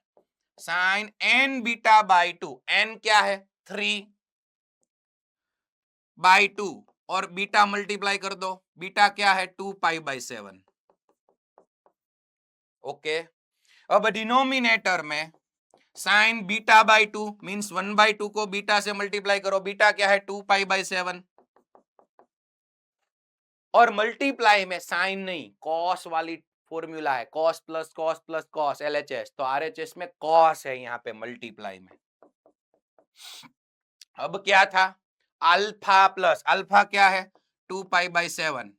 sine n beta by 2। n क्या है? 3 बाय 2, और बीटा मल्टीप्लाई कर दो, बीटा क्या है? 2 पाई बाय 7। ओके, अब डिनोमिनेटर में साइन बीटा बाय 2 मींस 1/2 को बीटा से मल्टीप्लाई करो, बीटा क्या है? 2 पाई बाय 7। और मल्टीप्लाई में साइन नहीं, कॉस वाली फॉर्मूला है, कॉस प्लस कॉस LHS, तो RHS में कॉस है यहाँ पे मल्टीप्लाई में। अब क्या था? अल्फा प्लस अल्फा क्या है 2π/7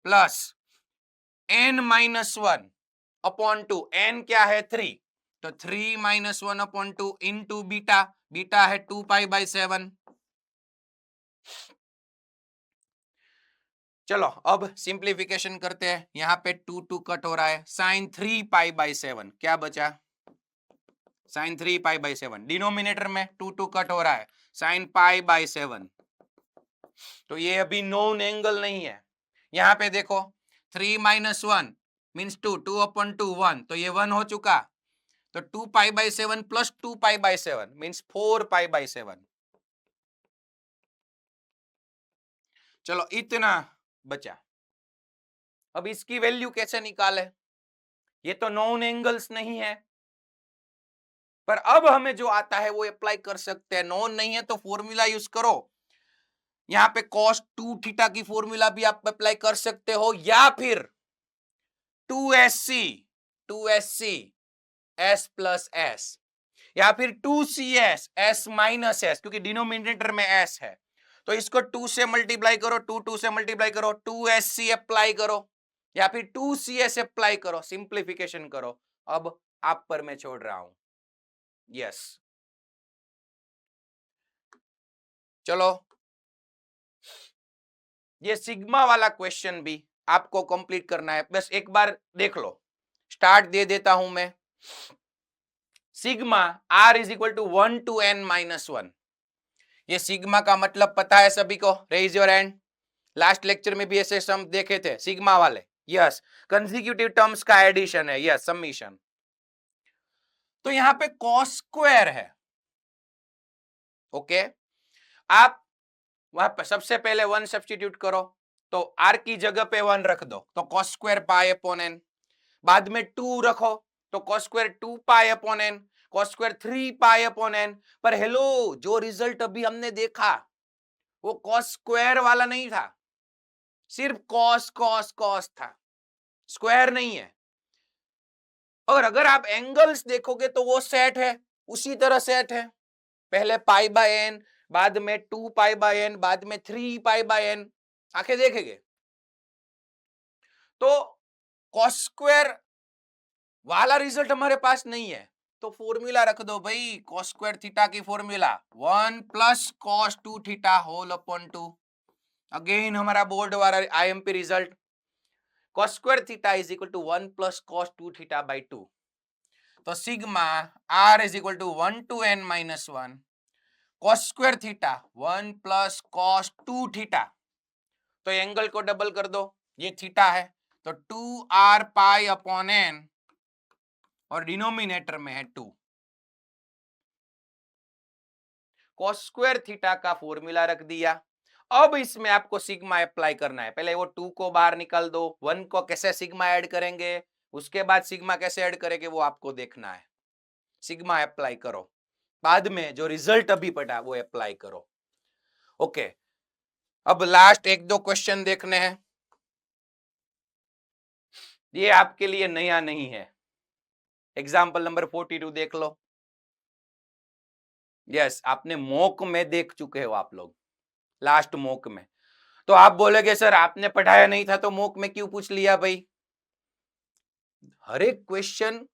प्लस n-1 अपॉन 2 n क्या है 3 तो 3 - 1 अपॉन 2 इंटू बीटा बीटा है 2π/7। चलो अब सिंप्लीफिकेशन करते हैं यहां पे 2 कट हो रहा है sin 3π/7 क्या बचा sin 3π/7 डिनोमिनेटर में 2 कट हो रहा है sin π/7 तो ये अभी नोन एंगल नहीं है यहां पे देखो 3 - 1 मीन्स 2 2 अपॉन 2 1 तो ये 1 हो चुका तो 2π/7 प्लस 2π/7 मीन्स 4π/7 चलो इतना बचा अब इसकी वैल्यू कैसे निकाले ये तो नॉन एंगल्स नहीं है पर अब हमें जो आता है वो अप्लाई कर सकते हैं नॉन नहीं है तो फॉर्मूला यूज करो यहां पे cos 2 थीटा की फॉर्मूला भी आप अप्लाई कर सकते हो या फिर 2SC S प्लस S या फिर 2CS S माइनस S क्योंकि डिनोमिनेटर में S है तो इसको 2 से मल्टीप्लाई करो 2 से मल्टीप्लाई करो 2SC अप्लाई करो या फिर 2CS अप्लाई करो सिंप्लीफिकेशन करो अब आप पर मैं छोड़ रहा हूं यस चलो ये सिग्मा वाला क्वेश्चन भी आपको कंप्लीट करना है बस एक बार देख लो स्टार्ट दे देता हूं मैं sigma r is equal to 1 to n-1 ये सिग्मा का मतलब पता है सभी को raise your hand last lecture में भी ऐसे सम देखे थे सिग्मा वाले यस कंसेक्यूटिव टर्म्स का एडिशन है यस समीशन तो यहां पे cos स्क्वायर है ओके आप वहां पर सबसे पहले 1 सब्स्टिट्यूट करो तो r की जगह पे 1 रख दो तो cos square pi upon n बाद में 2 रखो तो cos square 2 pi upon n cos square 3 pi upon n पर हेलो जो रिजल्ट अभी हमने देखा वो cos स्क्वायर वाला नहीं था सिर्फ cos था स्क्वायर नहीं है और अगर आप एंगल्स देखोगे तो वो सेट है उसी तरह सेट है पहले पाई बाय एन बाद में 2 पाई बाय एन बाद में 3 पाई बाय एन आंखें देखेंगे तो cos स्क्वायर वाला रिजल्ट हमारे पास नहीं है तो फॉर्मूला रख दो भाई cos स्क्वायर थीटा की formula 1 plus cos 2 theta whole upon 2 again हमारा बोर्ड वाला IMP result cos square theta is equal to 1 plus cos 2 theta by 2 तो sigma r is equal to 1 to n-1 cos square theta 1 plus cos 2 theta तो angle को double कर दो ये theta है तो 2r पाई अपॉन n और denominator में है 2 cos स्क्वायर थीटा का फॉर्मूला रख दिया अब इसमें आपको सिग्मा अप्लाई करना है पहले वो 2 को बाहर निकाल दो 1 को कैसे सिग्मा ऐड करेंगे उसके बाद सिग्मा कैसे ऐड करेंगे वो आपको देखना है सिग्मा अप्लाई करो बाद में जो रिजल्ट अभी पड़ा वो अप्लाई करो ओके अब लास्ट 1-2 क्वेश्चन देखने हैं ये आपके लिए नया नहीं है एग्जाम्पल नंबर 42 देख लो यस आपने मॉक में देख चुके हो आप लोग लास्ट मॉक में तो आप बोलेगे सर आपने पढ़ाया नहीं था तो मॉक में क्यों पूछ लिया भाई हर एक क्वेश्चन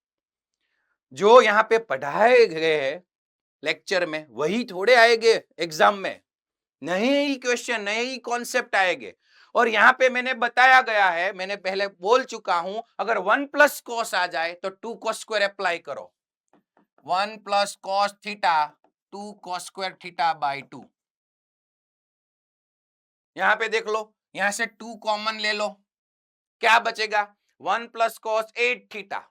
जो यहाँ पे पढ़ाए गए हैं लेक्चर में वही थोड़े आएंगे एग्जाम में नए ही क्वेश्चन नए ही कॉन्सेप्ट आएंगे और यहाँ पे मैंने बताया गया है मैंने पहले बोल चुका हूं अगर 1 प्लस कॉस आ जाए तो 2 cos स्क्वायर अप्लाई करो 1 plus cos theta 2 cos square theta by 2 यहां पे देख लो यहां से 2 कॉमन ले लो क्या बचेगा 1 प्लस cos 8 थीटा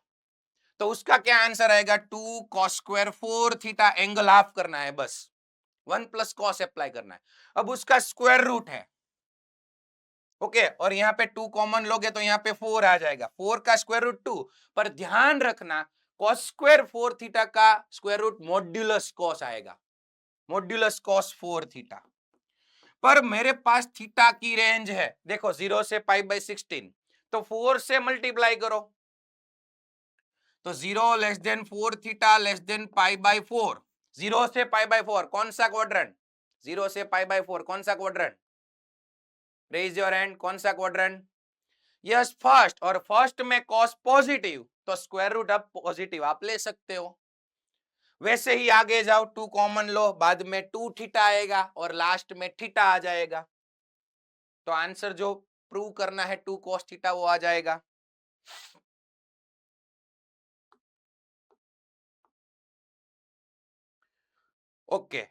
तो उसका क्या आंसर आएगा 2 cos square 4 theta angle half करना है बस 1 प्लस cos अप्लाई करना है अब उसका स्क्वायर रूट है ओके और यहाँ पे 2 कॉमन लोगे तो यहाँ पे 4 आ जाएगा 4 का स्क्वायर रूट 2 पर ध्यान रखना cos स्क्वायर 4 थीटा का स्क्वायर रूट मॉड्यूलस cos आएगा मॉड्यूलस cos 4 थीटा पर मेरे पास थीटा की रेंज है देखो 0 से π/16 तो 4 से मल्टीप्लाई करो तो 0 less than 4 theta less than π/4 0 से π/4 कौन सा क्वाड्रेंट 0 से π/4 कौन सा क्वाड्रेंट? रेज योर हैंड, कौन सा क्वाड्रेंट? यस फर्स्ट, और फर्स्ट में कॉस पॉजिटिव तो स्क्वायर रूट अब पॉजिटिव आप ले सकते हो। वैसे ही आगे जाओ, 2 कॉमन लो, बाद में 2 थीटा आएगा और लास्ट में थीटा आ जाएगा। तो आंसर जो प्रूव करना है 2 cos थीटा वो आ जाएगा। ओके,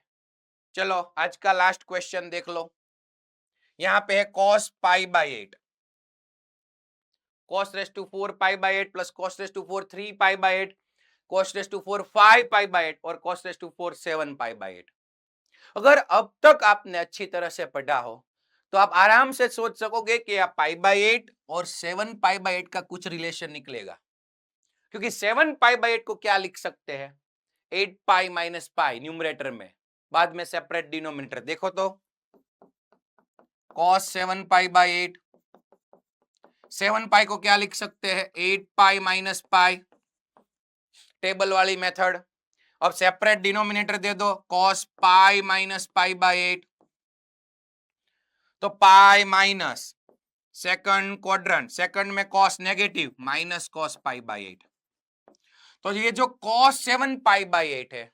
चलो आज का लास्ट क्वेश्चन देख लो। यहां पे है cos π/8, cos raise to 4 π/8 plus cos raise to 4 3 π/8, cos raise to 4 5 π/8 और cos रेस टू 4 7 π/8। अगर अब तक आपने अच्छी तरह से पढ़ा हो तो आप आराम से सोच सकोगे कि आप π/8 और 7 π/8 का कुछ रिलेशन निकलेगा, क्योंकि 7 π/8 को क्या लिख सकते हैं? 8 पाई माइनस पाई न्यूमरेटर में, बाद में सेपरेट डिनोमिनेटर। देखो तो cos 7 π/8, 7 पाई को क्या लिख सकते हैं? 8 पाई माइनस पाई, टेबल वाली मेथड। अब सेपरेट डिनोमिनेटर दे दो, cos पाई माइनस π/8, तो pi minus second quadrant, second में cos नेगेटिव माइनस cos π/8। तो ये जो cos 7 π/8 है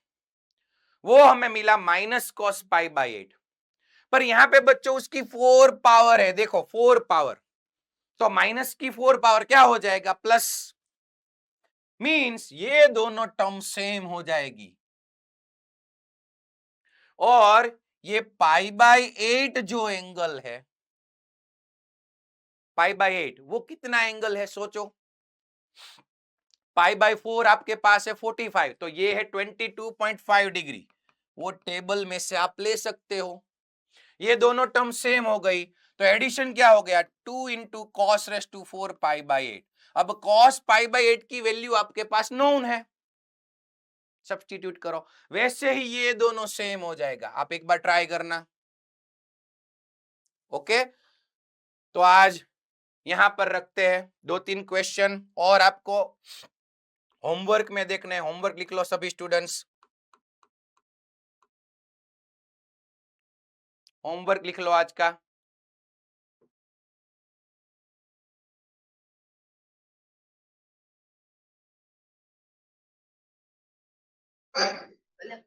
वो हमें मिला माइनस cos π/8, पर यहां पे बच्चों उसकी 4 पावर है, देखो 4 पावर, तो माइनस की 4 पावर क्या हो जाएगा? प्लस, मींस ये दोनों टर्म सेम हो जाएगी। और ये π/8 जो एंगल है, π/8 वो कितना एंगल है सोचो? π/4 आपके पास है 45, तो ये है 22.5 डिग्री, वो टेबल में से आप ले सकते हो। ये दोनों टर्म सेम हो गई, तो एडिशन क्या हो गया? 2 इंटू कॉस रेस टू 4 π/8। अब cos π/8 की वैल्यू आपके पास नोन है, सब्स्टिट्यूट करो, वैसे ही ये दोनों सेम हो जाएगा। आप एक बार ट्राई करना। ओके, तो आज यहां पर रखते हैं 2-3 क्वेश्चन और आपको होमवर्क में देखने हैं। होमवर्क लिख लो सभी स्टूडेंट्स, होमवर्क लिख लो आज का।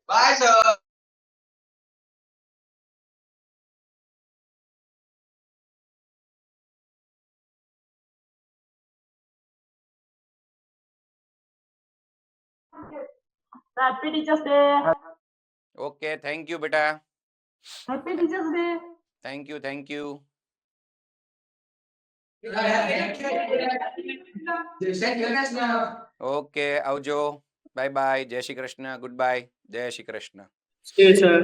Bye sir. Happy Teachers Day. Okay, thank you बेटा, Happy Teachers Day. Thank you, thank you. Okay, आवजो, बाय बाय, जय श्री कृष्ण, गुड बाय, जय श्री कृष्ण। Okay, sir.